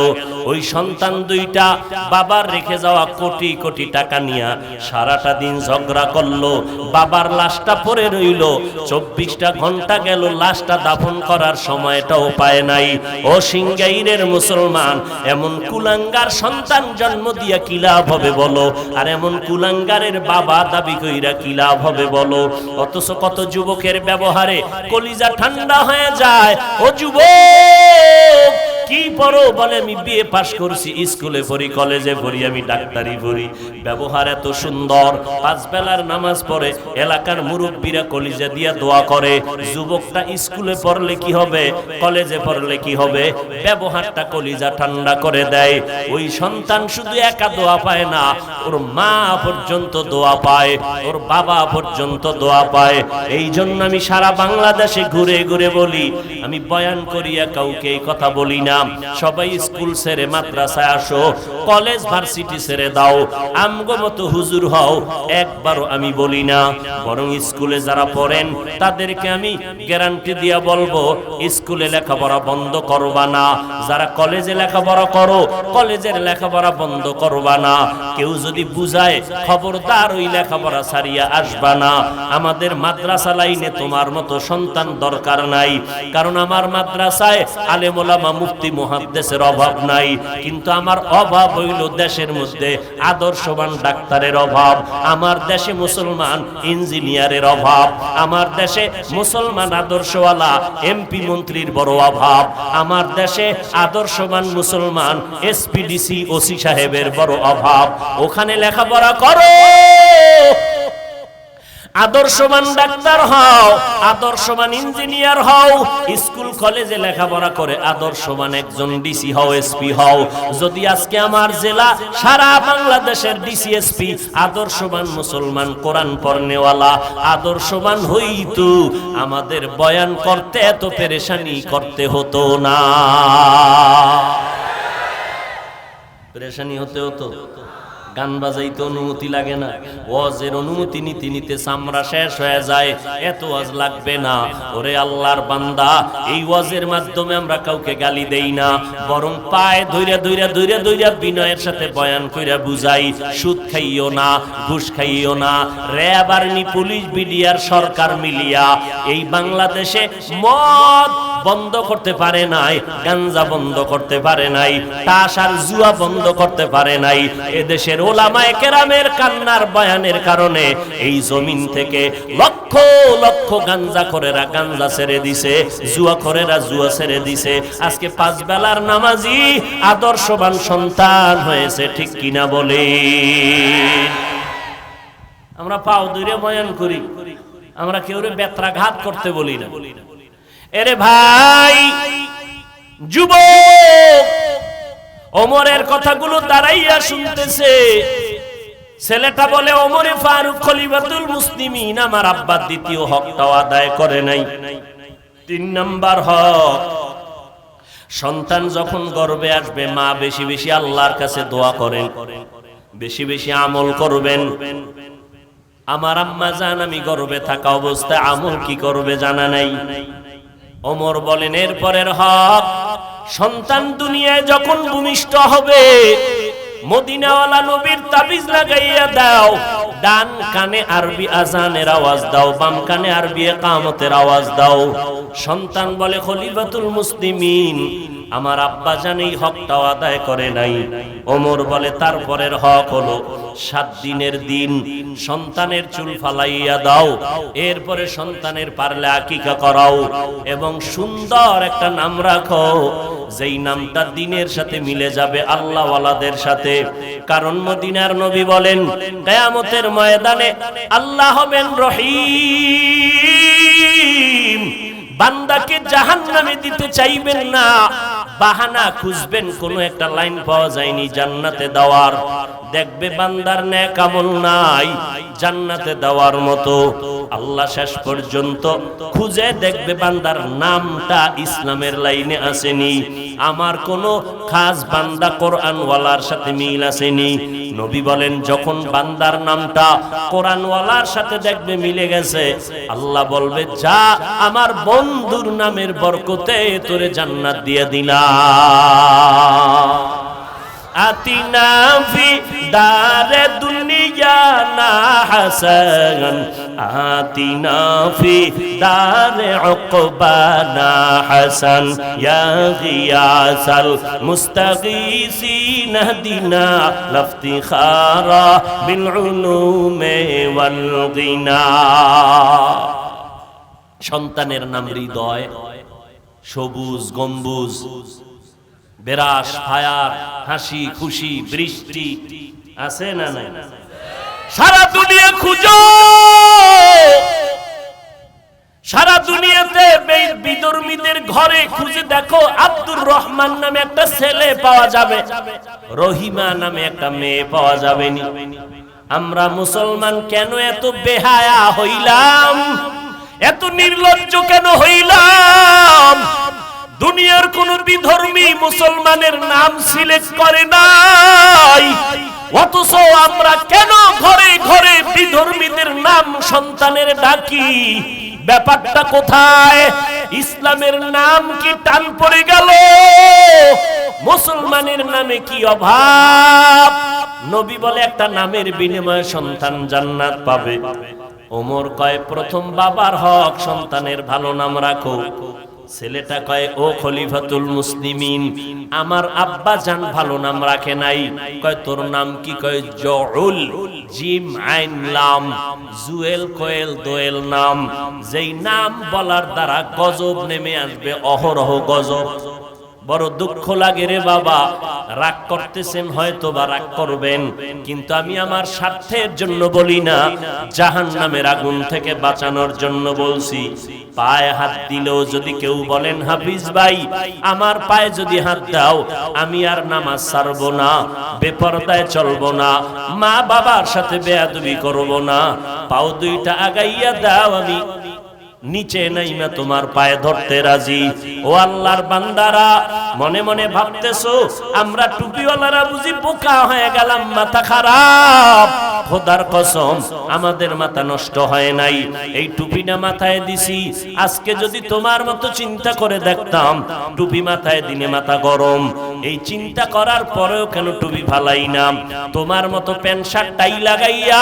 ওই সন্তান 2টা বাবার রেখে যাওয়া কোটি কোটি টাকা নিয়া সারাটা দিন ঝগড়া করলো। বাবার লাশটা পড়ে রইল, 24টা ঘন্টা গেল, লাশটা দাফন করার সময়টাও পায় নাই। ও সিংগাইরের মুসলমান, এমন কুলাঙ্গার সন্তান জন্ম দিয়া কি লাভ হবে বলো? আর এমন কুলাঙ্গারের বাবা দাবি কইরা কি লাভ হবে বলো? অথচ কত যুবকের ব্যবহারে কলিজা ঠান্ডা হয়ে যায়। ও যুবক, কি পড়ো? বলে আমি বিএ পাস করছি, স্কুলে পড়ি, কলেজে পড়ি, আমি ডাক্তারি পড়ি। ব্যবহার এত সুন্দর, 5 বেলার নামাজ পড়ে, এলাকার মুরব্বীরা কলিজা দিয়া দোয়া করে। যুবকটা স্কুলে পড়লে কি হবে, কলেজে পড়লে কি হবে? ব্যবহারটা কলিজা ঠান্ডা করে দেয়। ওই সন্তান শুধু একা দোয়া পায় না, ওর মা পর্যন্ত দোয়া পায়, ওর বাবা পর্যন্ত দোয়া পায়। এই জন্য আমি সারা বাংলাদেশে ঘুরে ঘুরে বলি, আমি বয়ান করিয়া কাউকে এই কথা বলি না, সবাই স্কুল ছেড়ে মাদ্রাসায় আসো, কলেজ ভার্সিটি ছেড়ে দাও, আমগো মতো হুজুর হও, একবারও আমি বলি না। বরং স্কুলে যারা পড়েন তাদেরকে আমি গ্যারান্টি দিয়া বলবো, স্কুলে লেখাপড়া বন্ধ করবা না। যারা কলেজে লেখাপড়া করো, কলেজের লেখাপড়া বন্ধ করবা না। কেউ যদি বুঝায়, খবরদার ওই লেখাপড়া ছাড়িয়া আসবা না। আমাদের মাদ্রাসা লাইনে তোমার মতো সন্তান দরকার নাই, কারণ আমার মাদ্রাসায় আলেম ওলামা মুফতি মুহাদ্দিসের অভাব নাই, কিন্তু আমার অভাব হইল দেশের মধ্যে আদর্শবান ডাক্তারের অভাব। আমার দেশে মুসলমান ইঞ্জিনিয়ারের অভাব, আমার দেশে মুসলমান আদর্শওয়ালা এমপি মন্ত্রীর বড় অভাব, আমার দেশে আদর্শবান মুসলমান এসপিডিসি ওসি সাহেবের বড় অভাব। ওখানে লেখাপড়া করো, আদর্শবান ডাক্তার হও, আদর্শবান ইঞ্জিনিয়ার হও, স্কুল কলেজে লেখাপড়া করে আদর্শবান একজন ডিসি হও, এসপি হও। যদি আজকে আমার জেলা সারা বাংলাদেশের ডিসি এসপি আদর্শবান মুসলমান কোরআন পড়নেওয়ালা আদর্শবান হইতো, আমাদের বয়ান করতে এত পেরেশানি করতে হতো না। পেরেশানি হতে হতো, গান বাজাইতে অনুমতি লাগে না, ওয়াজের অনুমতি নিতে নিতে চামড়া শেষ হয়ে যায়, এত ওয়াজ লাগবে না। ওরে আল্লাহর বান্দা, এই ওয়াজের মাধ্যমে আমরা কাউকে গালি দেই না, বরং পায়ে ধইরা ধইরা ধইরা ধইরা বিনয়ের সাথে বয়ান কইরা বুঝাই। সুদ খাইও না, ঘুষ খাইও না। র্যাব, আর্মি, পুলিশ, বিডিআর, সরকার মিলিয়া এই বাংলাদেশে মদ বন্ধ করতে পারে নাই, গাঞ্জা বন্ধ করতে পারে নাই, তাস আর জুয়া বন্ধ করতে পারে নাই। এদেশের ওলামায়ে কেরামের কান্নার বয়ানের কারণে এই জমিন থেকে লক্ষ লক্ষ গাঞ্জাখোরেরা গাঞ্জা ছেড়ে দিছে, জুয়াখোরেরা জুয়া ছেড়ে দিছে। আজকে 5 বেলার নামাজি আদর্শবান সন্তান হয়েছে, ঠিক কিনা বলে? আমরা পাও দূরে বয়ান করি, আমরা কেউরে বেত্রাঘাত করতে বলি না। এরে ভাই, যুবক ওমরের কথাগুলো দাঁড়াইয়া শুনতেছে। ছেলেটা বলে, ওমরে ফারুক খলিফাতুল মুসলিমিন, আমার আব্বার দ্বিতীয় হকটাও আদায় করে নাই। 3 নাম্বার হক, সন্তান যখন গর্ভে আসবে মা বেশি বেশি আল্লাহর কাছে দোয়া করেন, বেশি বেশি আমল করবেন। আমার আম্মা জান আমি গর্ভে থাকা অবস্থায় আমল কি করবে জানা নাই। ওমর বলেন, এরপরের হক, সন্তান দুনিয়ায় যখন ভূমিষ্ঠ হবে মদিনাওয়ালা নবীর তাবিজ লাগাইয়া দাও। ডান কানে আরবি আজানের আওয়াজ দাও, বাম কানে আরবি ইকামতের আওয়াজ দাও। সন্তান বলে, খলিফাতুল মুসলিমিন, আমার আব্বা জান এই হকটাও আদায় করে নাই। ওমর বলে, তারপরের হক হলো 7 দিনের দিন সন্তানের চুল ফালাইয়া দাও, এরপরে সন্তানের পারলে আকিকা করাও এবং সুন্দর একটা নাম রাখো, যেই নামটা দিনের সাথে মিলে যাবে আল্লাহওয়ালাদের সাথে। কারণ মদিনার নবী বলেন, কিয়ামতের ময়দানে আল্লাহ হবেন রহিম, বান্দাকে জাহান্নামে দিতে চাইবেন না, বাহানা খুঁজবেন, কোন একটা লাইন পাওয়া যায়নি জান্নাতে দেওয়ার। দেখবে বান্দার নেক আমল নাই জান্নাতে দেওয়ার মতো। আল্লাহ শেষ পর্যন্ত খুঁজে দেখবে বান্দার নামটা ইসলামের লাইনে আসেনি, আমার কোন খাস বান্দা কোরআনওয়ালার সাথে মিল আসেনি। নবী বলেন, যখন বান্দার নামটা কোরআনওয়ালার সাথে দেখবে মিলে গেছে, আল্লাহ বলবে, যা আমার বন্ধুর নামের বরকতে তোরে জান্নাত দিয়ে দিলাম। আতিনা ফি দারে দুনিয়া না হাসান, আতিনা ফি দারে উকবা না হাসান, ইয়া গিয়াসাল মুস্তাগীসিন হদিনা লাফতিখারা বিল উলুমে ওয়াল গিনা। সন্তানের নাম হৃদয়, সবুজ গম্বুজ, বেরাস ফায়ার, হাসি খুশি, বৃষ্টি আছে না নাই? সারা দুনিয়া খুঁজো, সারা দুনিয়াতে বিধর্মীদের ঘরে খুঁজে দেখো, আব্দুর রহমান নামে একটা ছেলে পাওয়া যাবে, রহিমা নামে একটা মেয়ে পাওয়া যাবে না। আমরা মুসলমান কেন এত বেহায়া হইলাম, এত নির্লজ্জ কেন হইলাম? দুনিয়ার কোন বিধর্মী মুসলমানের নাম সিলেক্ট করে নাই, অথচ আমরা কেন ঘরে ঘরে বিধর্মীদের নাম সন্তানের ডাকি? ব্যাপারটা কোথায়? ইসলামের নাম কি টান পড়ে গেল? মুসলমানের নামে কি অভাব? নবী বলে, একটা নামের বিনিময়ে সন্তান জান্নাত পাবে। ওমর কয়, প্রথম বাবার হক, সন্তানের ভালো নাম রাখো। ছেলেটা কয়, ও খলিফাতুল মুসলিমিন, আমার আব্বা জান ভালো নাম রাখে নাই। কয়, তোর নাম কি? কয়, জউল, জিম আইন লাম, জুয়েল কোয়েল দোয়েল নাম, যেই নাম বলার দ্বারা গজব নেমে আসবে, অহরহ গজব। বড় দুঃখ লাগে রে বাবা, রাগ করতেছেন হয়তো বা রাগ করবেন, কিন্তু আমি আমার স্বার্থের জন্য বলি না, জাহান্নামের আগুন থেকে বাঁচানোর জন্য বলছি। পায়ে হাত দিলেও যদি কেউ বলেন, হাফিজ ভাই আমার পায়ে যদি হাত দাও, আমি আর নামাজ ছাড়বো না, বেপরদায় চলবো না, মা বাবার সাথে বেয়াদবি করব না, পাও দুইটা আগাইয়া দাও, আমি নিচে নাইমা তোমার পায়ে ধরতে রাজি। ও আল্লাহর বান্দারা, মনে মনে ভাবতেছো আমরা টুপিওয়ালারা বুঝি বোকা হয়ে গেলাম, মাথা খারাপ। খোদার কসম, আমাদের মাথা নষ্ট হয় নাই, এই টুপিটা মাথায় দিছি। আজকে যদি তোমার মতো চিন্তা করে দেখতাম, টুপি মাথায় দিনে মাথা গরম, এই চিন্তা করার পরেও কেন টুপি ফালাই না? তোমার মতো প্যান্ট শার্ট টাই লাগাইয়া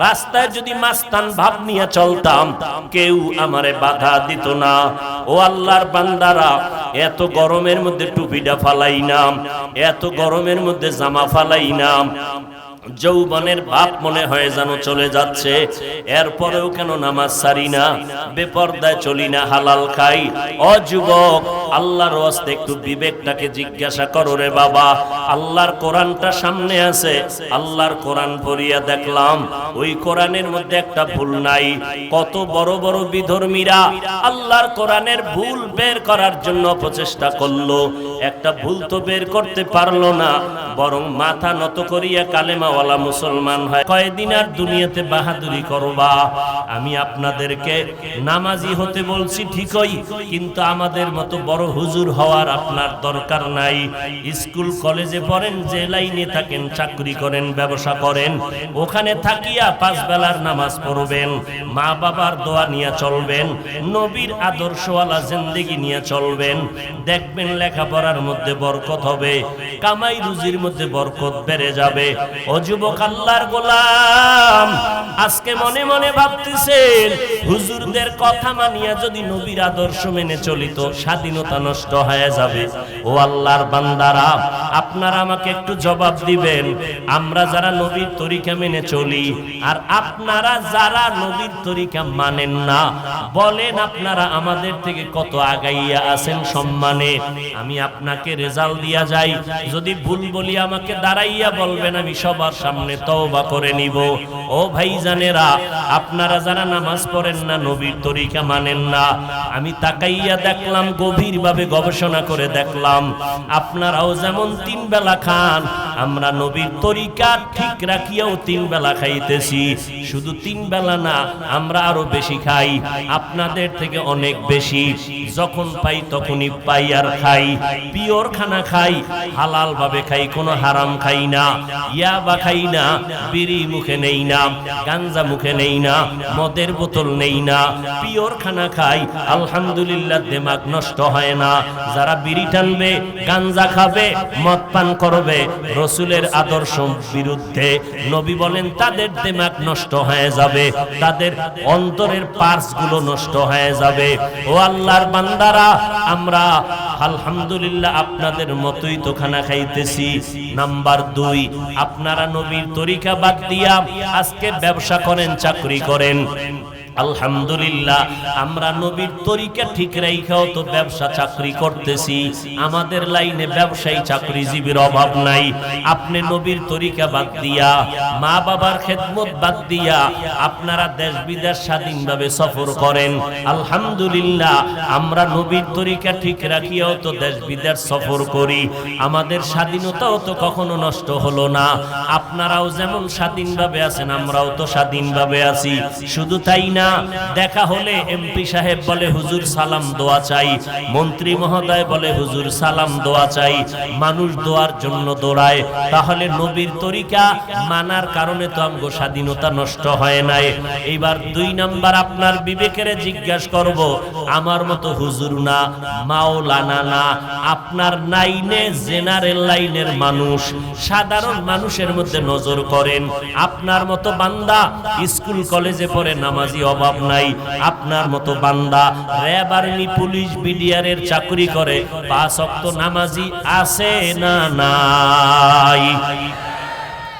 রাস্তায় যদি মাস্তান ভাব নিয়ে চলতাম, কেউ আমারে বাধা দিত না। ও আল্লাহর বান্দারা, এত গরমের মধ্যে টুপিটা ফালাই না, এত গরমের মধ্যে জামা ফালাই না, যৌবনের বাপ মনে হয় যেন চলে যাচ্ছে, এরপরেও কেন নামাজ ছাড়ি না, বেপরদায় চলি না, হালাল খাই। ও যুবক, আল্লাহর ওয়াস্তে একটু বিবেকটাকে জিজ্ঞাসা করো রে বাবা। আল্লাহর কোরআনটা সামনে আছে, আল্লাহর কোরআন পড়িয়া দেখলাম ওই কোরআনের মধ্যে একটা ভুল নাই। কত বড় বড় বিধর্মীরা আল্লাহর কোরআনের ভুল বের করার জন্য প্রচেষ্টা করলো, একটা ভুল তো বের করতে পারলো না, বরং মাথা নত করিয়া কালেমাওয়ালা মুসলমান হয়। কয়দিন আর দুনিয়াতে বাহাদুরি করবা? আমি আপনাদেরকে নামাজি হতে বলছি ঠিকই, কিন্তু আমাদের মতো বড় হুজুর হওয়ার আপনার দরকার নাই। স্কুল কলেজে পড়েন, যে লাইনে থাকেন, চাকরি করেন, ব্যবসা করেন, ওখানে থাকিয়া 5 বেলার নামাজ পড়বেন, মা বাবার দোয়া নিয়ে চলবেন, নবীর আদর্শওয়ালা জিন্দেগি নিয়ে চলবেন। দেখবেন লেখাপড়ার মধ্যে বরকত হবে, কামাই রুজির মধ্যে বরকত বেড়ে যাবে। ও যুবক, আল্লাহর গোলাম, আজকে মনে মনে ভাবতেছেন হুজুরদের কথা মানিয়া যদি নবীর আদর্শ মেনে চলিত, স্বাধীনতা নষ্ট হয়ে যাবে। ও আল্লাহর বান্দারা, আপনারা আমাকে একটু জবাব দিবেন, আমরা যারা নবীর তরিকা মেনে চলি আর আপনারা যারা নবীর তরিকা মানেন না, বলেন আপনারা আমাদের থেকে কত আগাইয়া আছেন সম্মানে? আমি আপনাকে রেজাল্ট দিয়া যাই, যদি ভুল বলি আমাকে দাঁড়াইয়া বলবেন, আমি সবার সামনে তওবা করে নিব। ও ভাইজানেরা, আপনারা যারা নামাজ পড়েন না, নবীর তরিকা মানেন না, আমি তাকাইয়া দেখলাম, গভীরভাবে গবেষণা করে দেখলাম, আপনারাও যেমন 3 বেলা খান, আমরা নবীর তরিকা ঠিক রাখিয়াও 3 বেলা খাইতেছি। শুধু 3 বেলা না, আমরা আরো বেশি খাই, আপনাদের থেকে অনেক বেশি। যখন পাই তখনই পাই আর খাই, পিওর খানা খাই, হালাল ভাবে খাই, কোনো হারাম খাই না, ইয়াবা খাই না, বিড়ি মুখে নেই না, গাঞ্জা মুখে নেই না, মদের বোতল নেই না, পিওর খানা খাই। আলহামদুলিল্লাহ, দিমাগ নষ্ট হয় না। যারা বিড়ি টানবে, গাঞ্জা খাবে, মদ পান করবে, রসুলের আদর্শ বিরুদ্ধে, নবী বলেন তাদের দিমাগ নষ্ট হয়ে যাবে, তাদের অন্তরের পার্টস গুলো নষ্ট হয়ে যাবে। ও আল্লাহর বান্দারা, আমরা আলহামদুলিল্লাহ আপনাদের মতোই তো খানা খাইতেছি। নাম্বার 2, আপনারা নবীর তরিকা বাদ দিয়া আজকে ব্যবসা করেন, চাকরি করেন। আলহামদুলিল্লাহ, আমরা নবীর তরিকা ঠিক রাইখাও তো ব্যবসা চাকরি করতেছি। আমাদের লাইনে ব্যবসায়ী চাকরিজীবীর অভাব নাই। আপনি নবীর তরিকা বাদ দিয়া, মা বাবার খেদমত বাদ দিয়া আপনারা দেশ বিদেশ স্বাধীনভাবে সফর করেন। আলহামদুলিল্লাহ, আমরা নবীর তরিকা ঠিক রাখিয়াও তো দেশ বিদেশ সফর করি। আমাদের স্বাধীনতাও তো কখনো নষ্ট হলো না। আপনারাও যেমন স্বাধীনভাবে আছেন, আমরাও তো স্বাধীনভাবে আছি। শুধু তাই না, দেখা হলে এমপি সাহেব বলে হুজুর সালাম দোয়া চাই, মন্ত্রী মহোদয় বলে হুজুর সালাম দোয়া চাই, মানুষ দোয়ার জন্য দৌড়ায়। তাহলে নবীর তরিকা মানার কারণে তো আমগো স্বাধীনতা নষ্ট হয় নাই। এইবার 2 নাম্বার, আপনার বিবেকের জিজ্ঞাসা করব, আমার মতো হুজুর না, মাওলানা না, আপনার লাইনে জেনারেল লাইনের মানুষ, সাধারণ মানুষের মধ্যে নজর করেন। আপনার মতো বান্দা স্কুল কলেজে পড়ে, নামাজি অভাব নাই। আপনার মতো বান্দা র‍্যাব, আর্মি, পুলিশ, বিডিআরের চাকরি করে, 5 ওয়াক্ত নামাজি আছে না নাই?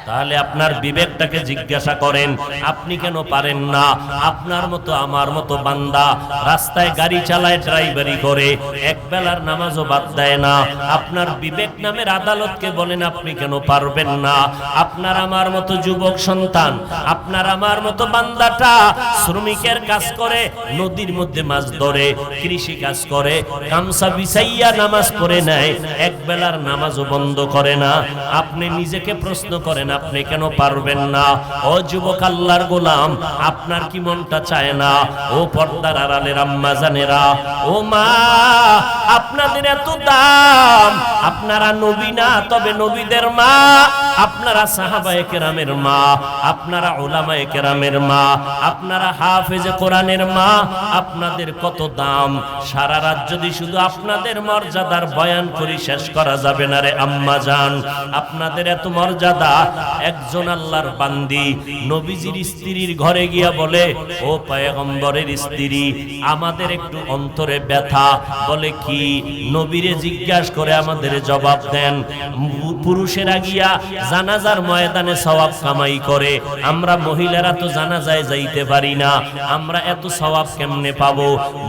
তাহলে আপনার বিবেকটাকে জিজ্ঞাসা করেন, আপনি কেন পারেন না? আপনার মতো আমার মতো বান্দা রাস্তায় গাড়ি চালায়, ড্রাইভারি করে, এক বেলার নামাজও বাদ দেয় না। আপনার বিবেক নামের আদালতকে বলেন আপনি কেন পারবেন না? আপনার আমার মতো যুবক সন্তান, আপনার আমার মতো বান্দাটা শ্রমিকের কাজ করে, নদীর মধ্যে মাছ ধরে, কৃষি কাজ করে, গামছা বিছাইয়া নামাজ পড়ে নেয়, এক বেলার নামাজও বন্ধ করে না। আপনি নিজেকে প্রশ্ন করেন, আপনি কেন পারবেন না? ও যুবক, আল্লাহর গোলাম, আপনার কি মনটা চায় না? ও পর্দার আড়ালের আম্মা জানেরা, ও মা, আপনাদের এত দাম, আপনারা নবী না, তবে নবীদের মা, আপনারা সাহাবায়ে কেরামের মা, আপনারা উলামায়ে কেরামের মা, আপনারা হাফেজে কোরআনের মা, আপনাদের কত দাম। সারা রাত যদি শুধু আপনাদের মর্যাদার বয়ান করি, শেষ করা যাবে না রে আম্মা জান। আপনাদের এত মর্যাদা, একজন আল্লাহর বান্দি নবীজির স্ত্রীর ঘরে গিয়া বলে, ও পয়গম্বরের স্ত্রী, আমাদের একটু অন্তরে ব্যথা। বলে কি? নবীরে জিজ্ঞাসা করে আমাদের জবাব দেন। পুরুষেরা গিয়া জানাজার ময়দানে সওয়াব কামাই করে, আমরা মহিলারা তো জানাজায় যাইতে পারি না, আমরা এত সওয়াব কেমনে পাবো?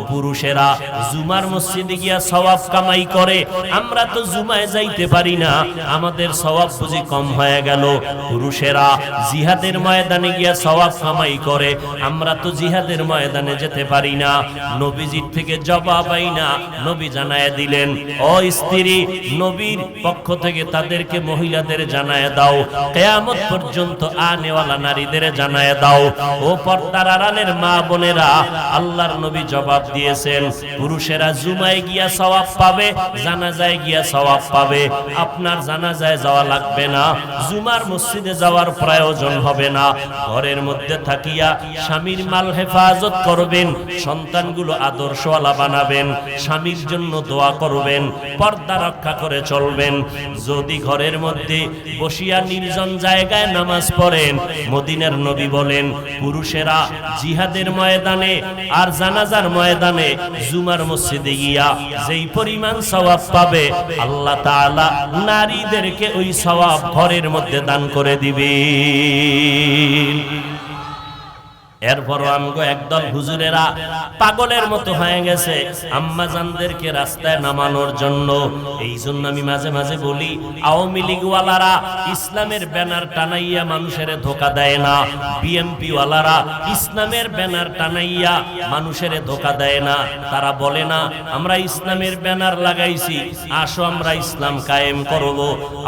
পুরুষেরা জুমার মসজিদে গিয়া সওয়াব কামাই করে, আমরা তো জুমায় যাইতে পারি না, আমাদের সওয়াব বুঝি কম হয়ে গেল? পুরুষেরা জিহাদের ময়দানে গিয়া সওয়াব কামাই করে, আমরা তো জিহাদের ময়দানে যেতে পারি না। নবীজির থেকে জবাব আইনা নবী জানায় দিলেন, ও স্ত্রী, নবীর পক্ষ থেকে তাদেরকে মহিলাদের জানায় দাও, কিয়ামত পর্যন্ত আনেওয়ালা নারীদের জানায় দাও। ও পর্দার আড়ালের মা বোনেরা, আল্লাহর নবী জবাব দিয়েছেন, পুরুষেরা জুমায় গিয়া সওয়াব পাবে, জানাজায় গিয়া সওয়াব পাবে। আপনার জানাজায় যাওয়া লাগবে না, জুমার মসজিদে যাওয়ার প্রয়োজন হবে না। ঘরের মধ্যে থাকিয়া স্বামীর মাল হেফাজত করবেন, সন্তানগুলো আদর্শওয়ালা বানাবেন, স্বামীর জন্য দোয়া করবেন, পর্দা রক্ষা করে চলবেন। যদি ঘরের মধ্যে বসিয়া নির্জন জায়গায় নামাজ পড়েন, মদিনার নবী বলেন, পুরুষেরা জিহাদের ময়দানে আর জানাজার ময়দানে জুমার মসজিদে গিয়া যেই পরিমাণ সওয়াব পাবে, আল্লাহ তাআলা নারীদেরকে ওই সওয়াব ঘরের মধ্যে দান করে দিবে। এরপর আমগো একদল হুজুরেরা পাগলের মতো হয়ে গেছে আম্মাজানদেরকে রাস্তায় নামানোর জন্য। এই জন্য আমি মাঝে মাঝে বলি, আওয়ামী লীগওয়ালারা ইসলামের ব্যানার টানাইয়া মানুষের ধোকা দেয় না, বিএমপি ওয়ালারা ইসলামের ব্যানার টানাইয়া মানুষের ধোকা দেয় না। তারা বলে না আমরা ইসলামের ব্যানার লাগাইছি, আসো আমরা ইসলাম কায়েম করব।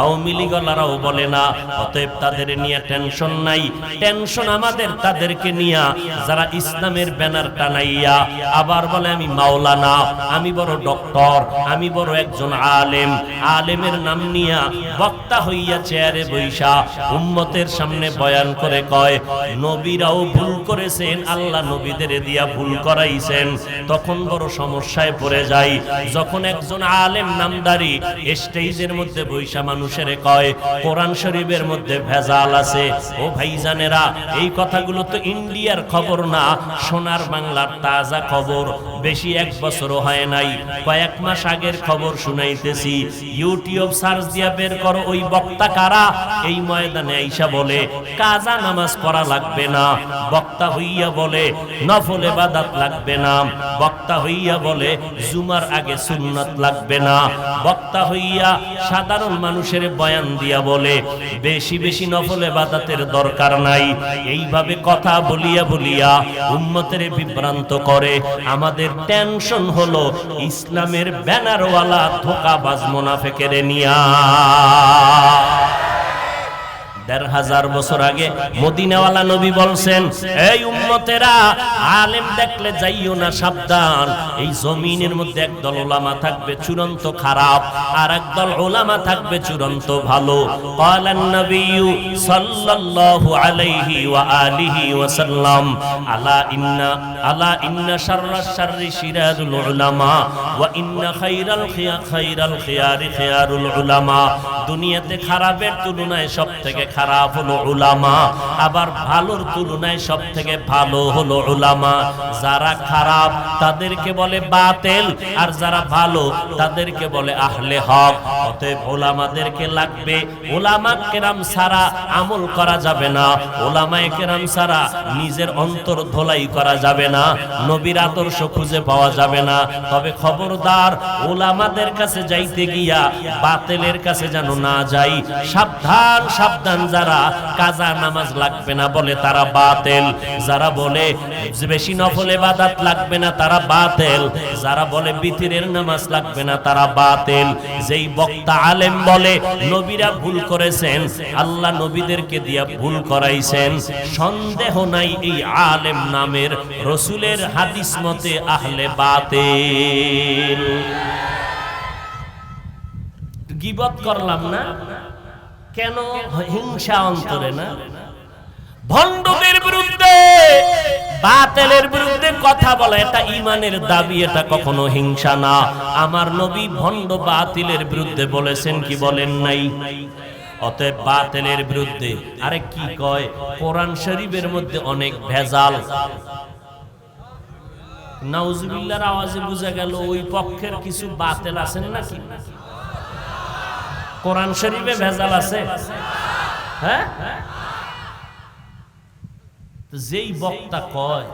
আওয়ামী লীগওয়ালারাও বলে না। অতএব তাদের নিয়ে টেনশন নাই, টেনশন আমাদের তাদেরকে নিয়ে যারা ইসলামের ব্যানার টানাইয়া আবার বলে আমি মাওলানা, আমি বড় ডক্টর, আমি বড় একজন আলেম, আলেমের নাম নিয়া বক্তা হইয়া চেয়ারে বৈশা উম্মতের সামনে বয়ান করে কয় নবীরাও ভুল করেছেন, আল্লাহ নবীদের দিয়া ভুল করাইছেন। তখন বড় সমস্যায় পড়ে যায় যখন একজন আলেম নামদারি স্টেজের মধ্যে বৈশা মানুষের কয় কোরআন শরীফের মধ্যে ভেজাল আছে। ও ভাইজানেরা, এই কথাগুলো তো ইন্ডিয়ার খবর না, সোনার বাংলার তাজা খবর। বেশি এক বছরও হয় নাই, কয়েক মাস আগের খবর শুনাইতেছি। ইউটিউব সার্চ দিয়া বের করো ওই বক্তা কারা। এই ময়দানে আইসা বলে কাজা নামাজ পড়া লাগবে না, বক্তা হইয়া বলে নফল ইবাদত লাগবে না, বক্তা হইয়া বলে জুমার আগে সুন্নাত লাগবে না, বক্তা হইয়া সাধারণ মানুষের বয়ান দিয়া বলে বেশি বেশি নফল ইবাদতের দরকার নাই। এইভাবে কথা বলিয়া বলিয়া উম্মতের বিভ্রান্ত করে। আমাদের টেনশন হলো ইসলামের ব্যানারওয়ালা ধোঁকাবাজ মুনাফিকের নিয়া। ১৫০০ বছর আগে মদিনাওয়ালা নবী বলছেন, এই উম্মতেরা আলেম দেখলে যাইও না, সাবধান। এই জমিনের মধ্যে একদল উলামা থাকবে চূড়ান্ত খারাপ, আর একদল উলামা থাকবে চূড়ান্ত ভালো। ক্বালান নবিয়্যু সাল্লাল্লাহু আলাইহি ওয়া আলিহি ওয়া সাল্লাম, আলা ইন্না শাররাশ শাররি শিরারুল উলামা ওয়া ইন্না খায়রাল খিয়ারি খিয়ারুল উলামা। দুনিয়াতে খারাপের তুলনায় সবথেকে খারাপ হলো উলামা, আবার ভালোর তুলনায় সবথেকে ভালো হলো উলামা। যারা খারাপ তাদেরকে বলে বাতিল, আর যারা ভালো তাদেরকে বলে আহলে হক। অতএব উলামাদেরকে লাগবে। উলামা কেরাম ছাড়া আমল করা যাবে না, উলামায়ে কেরাম ছাড়া নিজের অন্তর ধোলাই করা যাবে না, নবীর আদর্শ খুঁজে পাওয়া যাবে না। তবে খবরদার, উলামাদের কাছে যাইতে গিয়া বাতিলের কাছে যেন না যাই। সাবধান সাবধান, যারা কাজা নামাজ লাগবে না বলে তারা বাতিল, যারা বলে বেশি নফল ইবাদত লাগবে না তারা বাতিল, যারা বলে বিতরের নামাজ লাগবে না তারা বাতিল। যেই বক্তা আলেম বলে নবীরা ভুল করেছেন, আল্লাহ নবীদেরকে দিয়া ভুল করাইছেন, সন্দেহ নাই এই আলেম নামের রাসূলের হাদিস মতে আহলে বাতিল। গীবত করলাম না কেন? হিংসা অন্তরে না? ভণ্ডদের বিরুদ্ধে বাতিলের বিরুদ্ধে কথা বলা এটা ঈমানের দাবি, এটা কখনো হিংসা না। আমার নবী ভণ্ড বাতিলের বিরুদ্ধে বলেছেন কি বলেন নাই? অতএব বাতিলের বিরুদ্ধে। আরে কি কয়, কোরআন শরীফের মধ্যে অনেক ভেজাল। নাউজুবিল্লাহর আওয়াজে বোঝা গেল ওই পক্ষের কিছু বাতিল আছেন নাকি? কোরআন শরীফে ভেজাল আছে। হ্যাঁ, যেই বক্তা কয়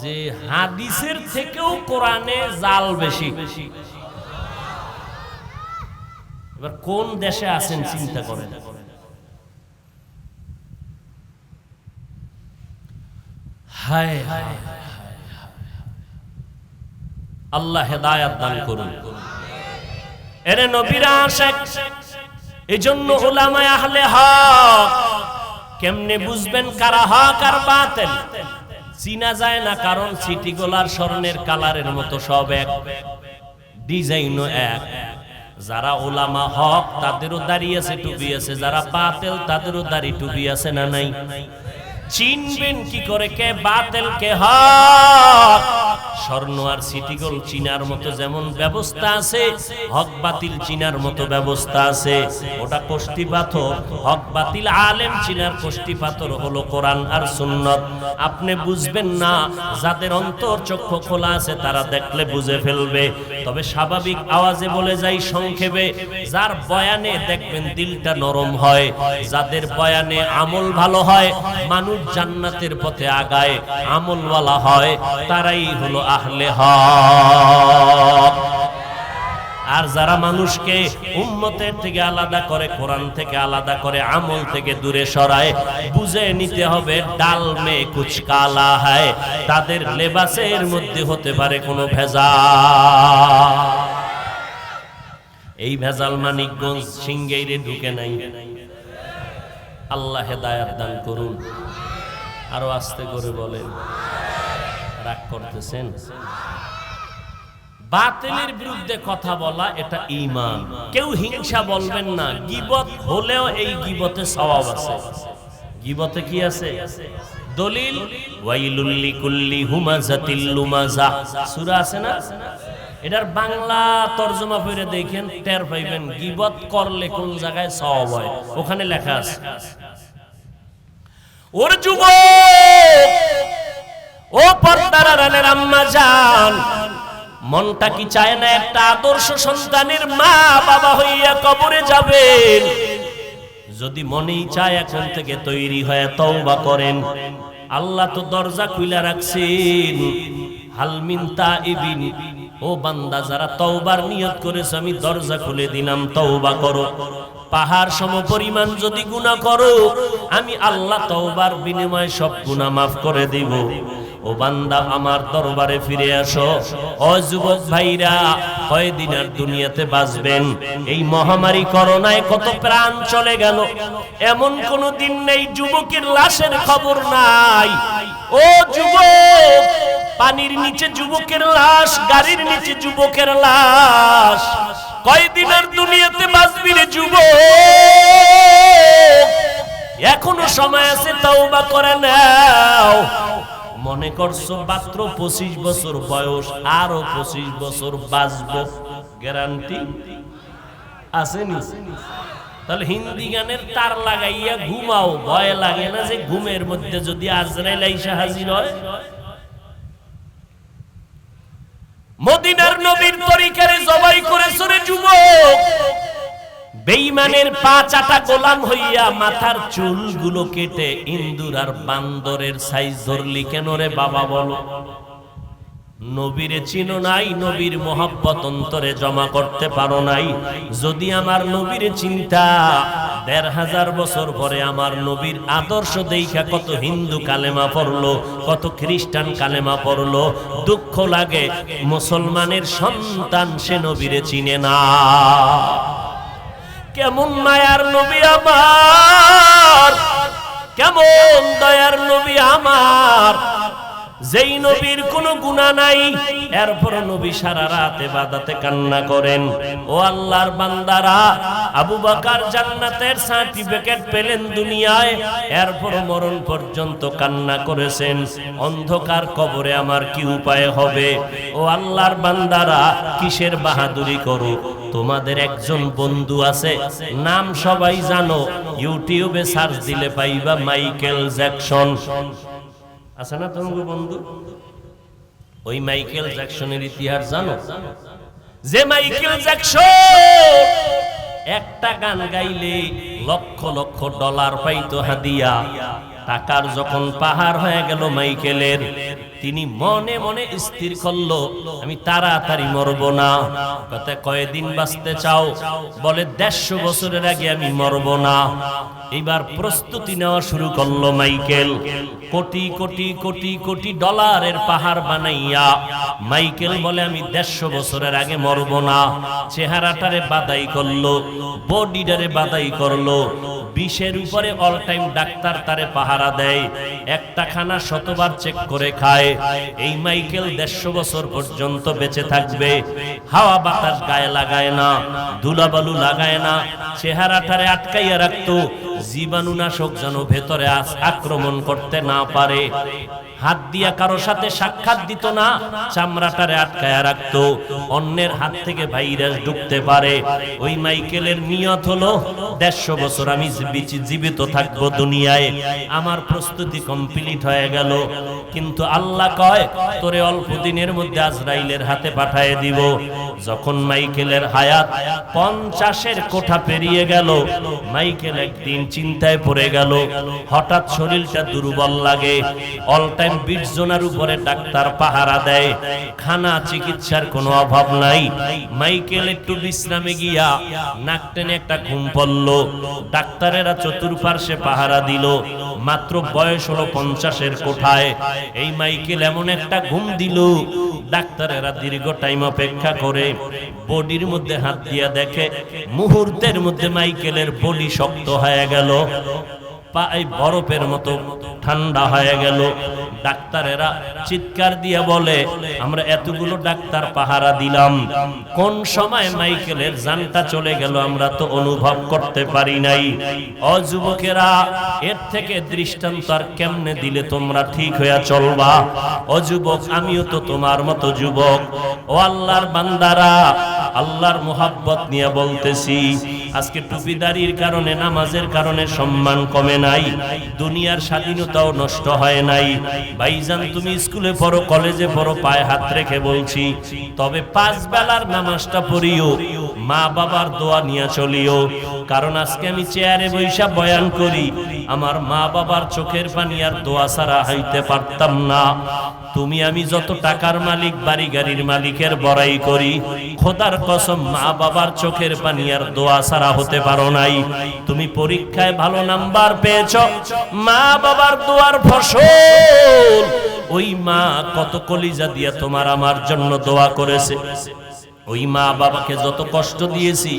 যে হাদিসের থেকেও কোরআনে জাল বেশি, এবার কোন দেশে আছেন চিন্তা করেন। হায় হায়, আল্লাহ হেদায়েত দান করুন। এরে নবীরা আশিক, এজন্য উলামায়ে আহলে হক কেমনে বুঝবেন কারা হক আর বাতিল? চিনা যায় না, কারণ সিটিগোলার স্বর্ণের কালারের মতো সব এক, ডিজাইনও এক। যারা উলামা হক তাদেরও দাড়ি আছে, টুপি আছে, যারা বাতিল তাদেরও দাড়ি টুপি আছে না নাই? চিনবেন কি করে কে বাতিল কে হক? স্বর্ণ আর সিটিগোল চিনার মতো যেমন ব্যবস্থা আছে, হক বাতিল চিনার মতো ব্যবস্থা আছে। ওটা কষ্টি পাথর, হক বাতিল আলেম চিনার কষ্টি পাথর হলো কোরআন আর সুন্নাত। আপনি বুঝবেন না, যাদের অন্তর চক্ষু খোলা আছে তারা দেখলে বুঝে ফেলবে। তবে স্বাভাবিক আওয়াজে বলে যাই সংক্ষেপে, যার বয়ানে দেখবেন দিলটা নরম হয়, যাদের বয়ানে আমল ভালো হয়, মানুষ জান্নাতের পথে আগায়, আমলওয়ালা হয়, তারাই হলো আহলে হক। আর যারা মানুষকে উম্মতের থেকে আলাদা করে, কোরআন থেকে আলাদা করে, আমল থেকে দূরে সরায়, বুঝে নিতে হবে ডাল মে কুছ কালা হয়, তাদের লেবাসের মধ্যে হতে পারে কোনো ভেজাল। এই ভেজাল মানিকগঞ্জ সিংগাইরে ঢুকে নাই। আল্লাহ হেদায়েত দান করুন। আরো আস্তে করে বলেন, রাগ করতেছেন? বাতিলের বিরুদ্ধে কথা বলা এটা ঈমান। কেউ হিংসা বলবেন না। গীবত হলেও এই গীবতে সওয়াব আছে। গীবতে কি আছে? দলিল ওয়াইলুল লিকুল্লি হুমাযাতিল লুমাযা সূরা আছে না? এটার বাংলা তরজমা করে দেখেন, টের পাইবেন গীবত করলে কোন জায়গায় সওয়াব হয়, ওখানে লেখা আছে। ওর যুবক, ও পর্দার আড়ালের আম্মা জান, মনটা কি চায় না একটা আদর্শ সন্তানের মা বাবা হইয়া কবরে যাবেন? যদি মনেই চায়, এখন থেকে তৈরি হয়ে তওবা করেন। আল্লাহ তো দরজা খুলে রাখছেন, হাল মিন তাইবিন, ও বান্দা যারা তওবার নিয়ত করেছে আমি দরজা খুলে দিলাম, তওবা করো। পাহাড় সম পরিমাণ যদি গুনাহ করো, আমি আল্লাহ তওবার বিনিময়ে সব গুনাহ মাফ করে দিব। ও বান্দা আমার দরবারে ফিরে আসো। ও যুবক ভাইরা, কয়দিন আর দুনিয়াতে বাঁচবেন? এই মহামারী করোনায় কত প্রাণ চলে গেল, এমন কোন দিন নেই যুবকের লাশের খবর নাই। ও যুবক, পানির নিচে যুবকের লাশ, গাড়ির নিচে যুবকের লাশ। কয়দিন আর দুনিয়াতে বাঁচবি রে যুবক? এখনো সময় আছে, তওবা করে নাও। মনে করছো মাত্র 25 বছর বয়স, আরো 25 বছর বাঁচবো, গ্যারান্টি আসেনি? তাহলে হিন্দি গানের তার লাগাইয়া ঘুমাও, ভয় লাগে না যে ঘুমের মধ্যে যদি আজরাইল আইসা হাজির হয়? মদিনার নবীর তরিকারে জবাই করেছো রে যুবক। বেঈমানের পা চাটা গোলাম হইয়া মাথার চুলগুলো কেটে ইন্দুর আর বান্দরের সাইজ ধরলি কেন রে বাবা বলো? নবীরে চিনো নাই, নবীর মহব্বত অন্তরে জমা করতে পারো নাই। যদি আমার নবীরে চিন্তা, ১৫০০ বছর পরে আমার নবীর আদর্শ দেইখা কত হিন্দু কালেমা পড়লো, কত খ্রিস্টান কালেমা পড়লো। দুঃখ লাগে মুসলমানের সন্তান সে নবীরে চিনে না। কেমন মায়ার নবী আমার, কেমন দয়ার নবী আমার, যেই নবীর কোনো গুনাহ নাই, এরপর নবী সারা রাত ইবাদতে কান্না করেন। ও আল্লাহর বান্দারা, আবু বকর জান্নাতের সার্টিফিকেট পেলেন দুনিয়ায়, এরপর মরণ পর্যন্ত কান্না করেছেন, অন্ধকার কবরে আমার কি উপায় হবে? ও আল্লাহর বান্দারা, কিসের বাহাদুরি করো? তোমাদের একজন বন্ধু আছে, নাম সবাই জানো, ইউটিউবে সার্চ দিলে পাইবা, মাইকেল জ্যাকসন। আছে না তোমার বন্ধু? ওই মাইকেল জ্যাকসনের ইতিহাস জানো? যে মাইকেল জ্যাকসন একটা গান গাইলে লক্ষ লক্ষ ডলার পাইতো হাদিয়া। টাকার যখন পাহাড় হয়ে গেল মাইকেলের, তিনি মনে মনে স্থির করলো আমি তাড়াতাড়ি মরবো না। কতে কয়দিন বাঁচতে চাও? বলে 150 বছরের আগে আমি মরবো না। এবার প্রস্তুতি নেওয়া শুরু করলো মাইকেল। কোটি কোটি কোটি কোটি ডলারের পাহাড় বানাইয়া মাইকেল বলে আমি 150 বছরের আগে মরবো না। চেহারাটারে বাদাই করলো, বডিটারে বাদাই করলো। 20-এর উপরে অল টাইম ডাক্তার তারে পাহারা দেয়, একটা খানা শতবার চেক করে খায়। এই মাইকেল 150 বছর পর্যন্ত বেঁচে থাকবে। হাওয়া বাতাস গায়ে লাগায় না, ধুলাবালু লাগায় না, চেহারাটারে আটকাইয়া রাখতো, জীবাণুনাশক যেন ভেতরে আক্রমণ করতে না পারে। হাত দিয়া কারো সাথে সাক্ষাৎ দিত না, চামড়াটারে আটকায়া রাখতো, অন্যের হাত থেকে ভাইরাস ঢুকতে পারে। ওই মাইকেলের নিয়ত হলো 150 বছর আমি জীবিত থাকবো দুনিয়ায়। আমার প্রস্তুতি কমপ্লিট হয়ে গেল। কিন্তু আল্লাহ কয় তোরে অল্প দিনের মধ্যে আজরাইলের হাতে পাঠিয়ে দিব। যখন মাইকেলের হায়াত 50-এর কোঠা পেরিয়ে গেল, মাইকেল একদিন চিন্তায় পড়ে গেল। হঠাৎ শরীরটা দুর্বল লাগে। অল টাইম 20 জনের উপরে ডাক্তার পাহারা দেয়, খানা চিকিৎসার কোনো অভাব নাই। মাইকেল একটু বিশ্রামে গিয়া নাক টেনে একটা ঘুম পড়ল। ডাক্তারেরা চতুর্পার্শ্বে পাহারা দিল। মাত্র বয়স হলো 50-এর কোঠায়। এই মাইকেল এমন একটা ঘুম দিল, ডাক্তারেরা দীর্ঘ টাইম অপেক্ষা করে বডির মধ্যে হাত দিয়া দেখে মুহূর্তের মধ্যে মাইকেলের বডি শক্ত হয়ে গেল, পায়ে বরফের মতো ঠান্ডা হয়ে গেল। ডাক্তারেরা চিৎকার দিয়ে বলে আমরা এতগুলো ডাক্তার পাহারা দিলাম, কোন সময় মাইকেলের জানটা চলে গেল আমরা তো অনুভব করতে পারি নাই। ও যুবকেরা, এর থেকে দৃষ্টান্ত আর কেমনে দিলে তোমরা ঠিক হইয়া চলবা? ও যুবক, আমিও তো তোমার মতো যুবক। ও আল্লাহর বান্দারা, আল্লাহর মোহাব্বত নিয়ে বলতেছি, আজকে টুপিদারির কারণে, নামাজের কারণে সম্মান কমে নাই, দুনিয়ার স্বাধীনতাও নষ্ট হয় নাই। ভাইজান, তুমি স্কুলে পড়ো, কলেজে পড়ো, পায়ে হাত রেখে বলছি, তবে 5 বেলার নামাজটা পড়িও, মা বাবার দোয়া নিয়ে চলিও। কারণ আজকে আমি চেয়ারে বৈশা বয়ান করি, আমার মা বাবার চোখের পানি আর দোয়া ছাড়া হইতে পারতাম না। তুমি আমি যত টাকার মালিক, বাড়ি গাড়ির মালিকের বড়াই করি, খোদার কসম মা বাবার চোখের পানি আর দোয়া ছাড়া হতে পারো নাই। তুমি পরীক্ষায় ভালো নাম্বার পেয়েছ, মা বাবার দোয়ার ফসল। ওই মা কত কলিজা দিয়া তোমার আমার জন্য দোয়া করেছে। ওই মা বাবাকে যত কষ্ট দিয়েছি,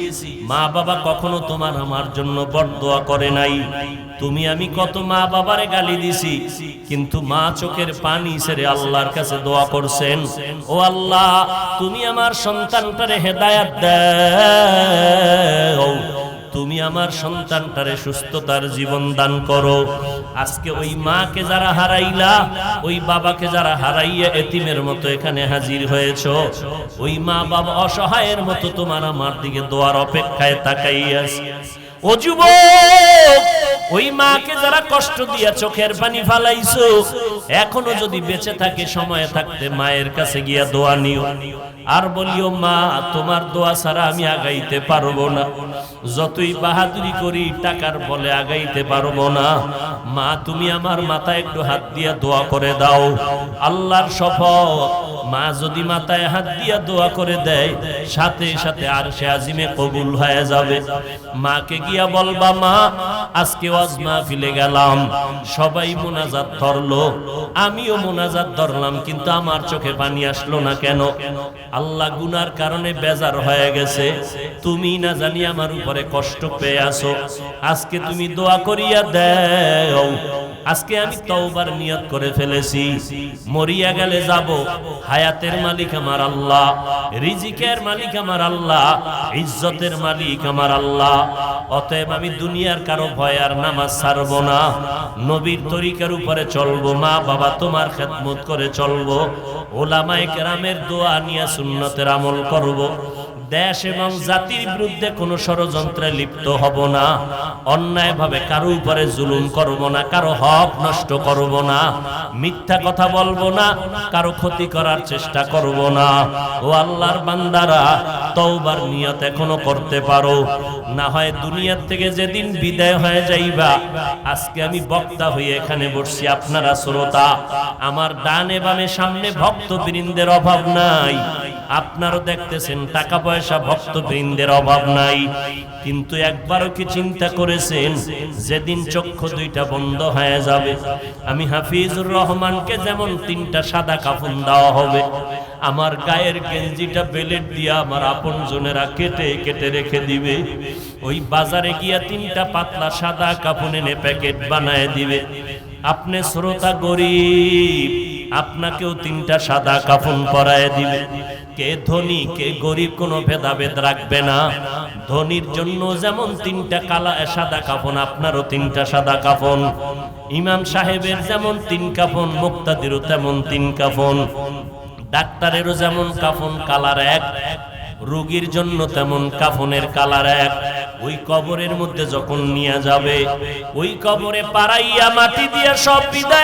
মা বাবা কখনো তোমার আমার জন্য বরদোয়া করে নাই। তুমি আমি কত মা বাবারে গালি দিছি, কিন্তু মা চোখের পানি ছেড়ে আল্লাহর কাছে দোয়া করছেন, ও আল্লাহ তুমি আমার সন্তানটারে হেদায়েত দাও, তুমি আমার সন্তানটারে সুস্থতার জীবন দান করো। আজকে ওই মাকে যারা হারাইলা, ওই বাবাকে যারা হারাইয়া এতিমের মতো এখানে হাজির হয়েছ, ওই মা বাবা অসহায়ের মতো তোমার আমার দিকে দোয়ার অপেক্ষায় তাকাইয়াছে। ও যুবক, ওই মাকে যারা কষ্ট দিয়া চোখের পানি ফালাইছো, এখনো যদি বেঁচে থাকে, সময় থাকতে মায়ের কাছে গিয়া দোয়া নিও, আর বলিও মা তোমার দোয়া ছাড়া আমি আগাইতে পারবো না, যতই বাহাদুরি করি টাকার বলে আগাইতে পারবো না। মা তুমি আমার মাথায় একটু হাত দিয়া দোয়া করে দাও। আল্লাহর শপথ, মা যদি মাথায় হাত দিয়া দোয়া করে দেয়, সাথে সাথে আরশে আজিমে কবুল হয়ে যাবে। মাকে গিয়া বলবা মা আজকে ওয়াজ মাহফিলে গেলাম, সবাই মুনাজাত ধরলো, আমিও মুনাজাত ধরলাম, কিন্তু আমার চোখে পানি আসলো না কেন? আল্লাহ গুনার কারণে বেজার হয়ে গেছে, তুমি না জানি আমার উপরে কষ্ট পেয়ে আসো। আজকে তুমি দোয়া করিয়া দাও। আজকে আমি তওবার নিয়ত করে ফেলেছি, মরিয়া গেলে যাব, হায়াতের মালিক আমার আল্লাহ, রিজিকের মালিক আমার আল্লাহ, ইজ্জতের মালিক আমার আল্লাহ। অতএব আমি দুনিয়ার কারো ভয় আর নামাজ ছাড়বো না, নবীর তরিকার উপরে চলবো, মা বাবা তোমার খেদমত করে চলবো, ওলামায়ে কেরামের দোয়া নিয়ে সুন্নতের আমল করব। দেশ এবং জাতির বিরুদ্ধে কোনো ষড়যন্ত্রে লিপ্ত হব না, অন্যায় ভাবে কারো উপরে জুলুম করব না, কারো হক নষ্ট করব না, মিথ্যা কথা বলবো না, কারো ক্ষতি করার চেষ্টা করব না। ও আল্লাহর বান্দারা, তওবার নিয়ত এখনো করতে পারো, না হয় দুনিয়া থেকে যেদিন বিদায় হয়ে যাইবা। আজকে আমি বক্তা হয়ে এখানে বসছি, আপনারা শ্রোতা। আমার ডানে বামে সামনে ভক্তবৃন্দের অভাব নাই, আপনারও দেখতেছেন টাকা পয়সা ভক্তবৃন্দের অভাব নাই। কিন্তু একবারও কি চিন্তা করেছেন যেদিন চক্ষু দুইটা বন্ধ হয়ে যাবে, আমি হাফিজুর রহমানকে যেমন 3টা সাদা কাফন দেওয়া হবে, আমার গায়ের গেঞ্জিটা বেলেট দিয়ে আমার আপনজনেরা কেটে কেটে রেখে দিবে, ওই বাজারে গিয়া 3টা পাতলা সাদা কাফন এনে প্যাকেট বানায় দিবে। আপনি শ্রোতা গরিব, আপনাকেও 3টা সাদা কাফন পরায় দিবে। কে ধনী কে গরিব কোনো ভেদাভেদ রাখবে না। ধনীর জন্য যেমন 3টা কালা সাদা কাফন, আপনারও 3টা সাদা কাফন। ইমাম সাহেবের যেমন 3 কাফন, মুক্তাদিরও তেমন 3 কাফন। ডাক্তারেরও যেমন কাফন কালার এক, রোগীর জন্য তেমন কাফনের কালার এক। ওই কবরের মধ্যে যখন নিয়ে যাবে, ওই কবরে পাড়াইয়া মাটি দিয়ে সব বিদায়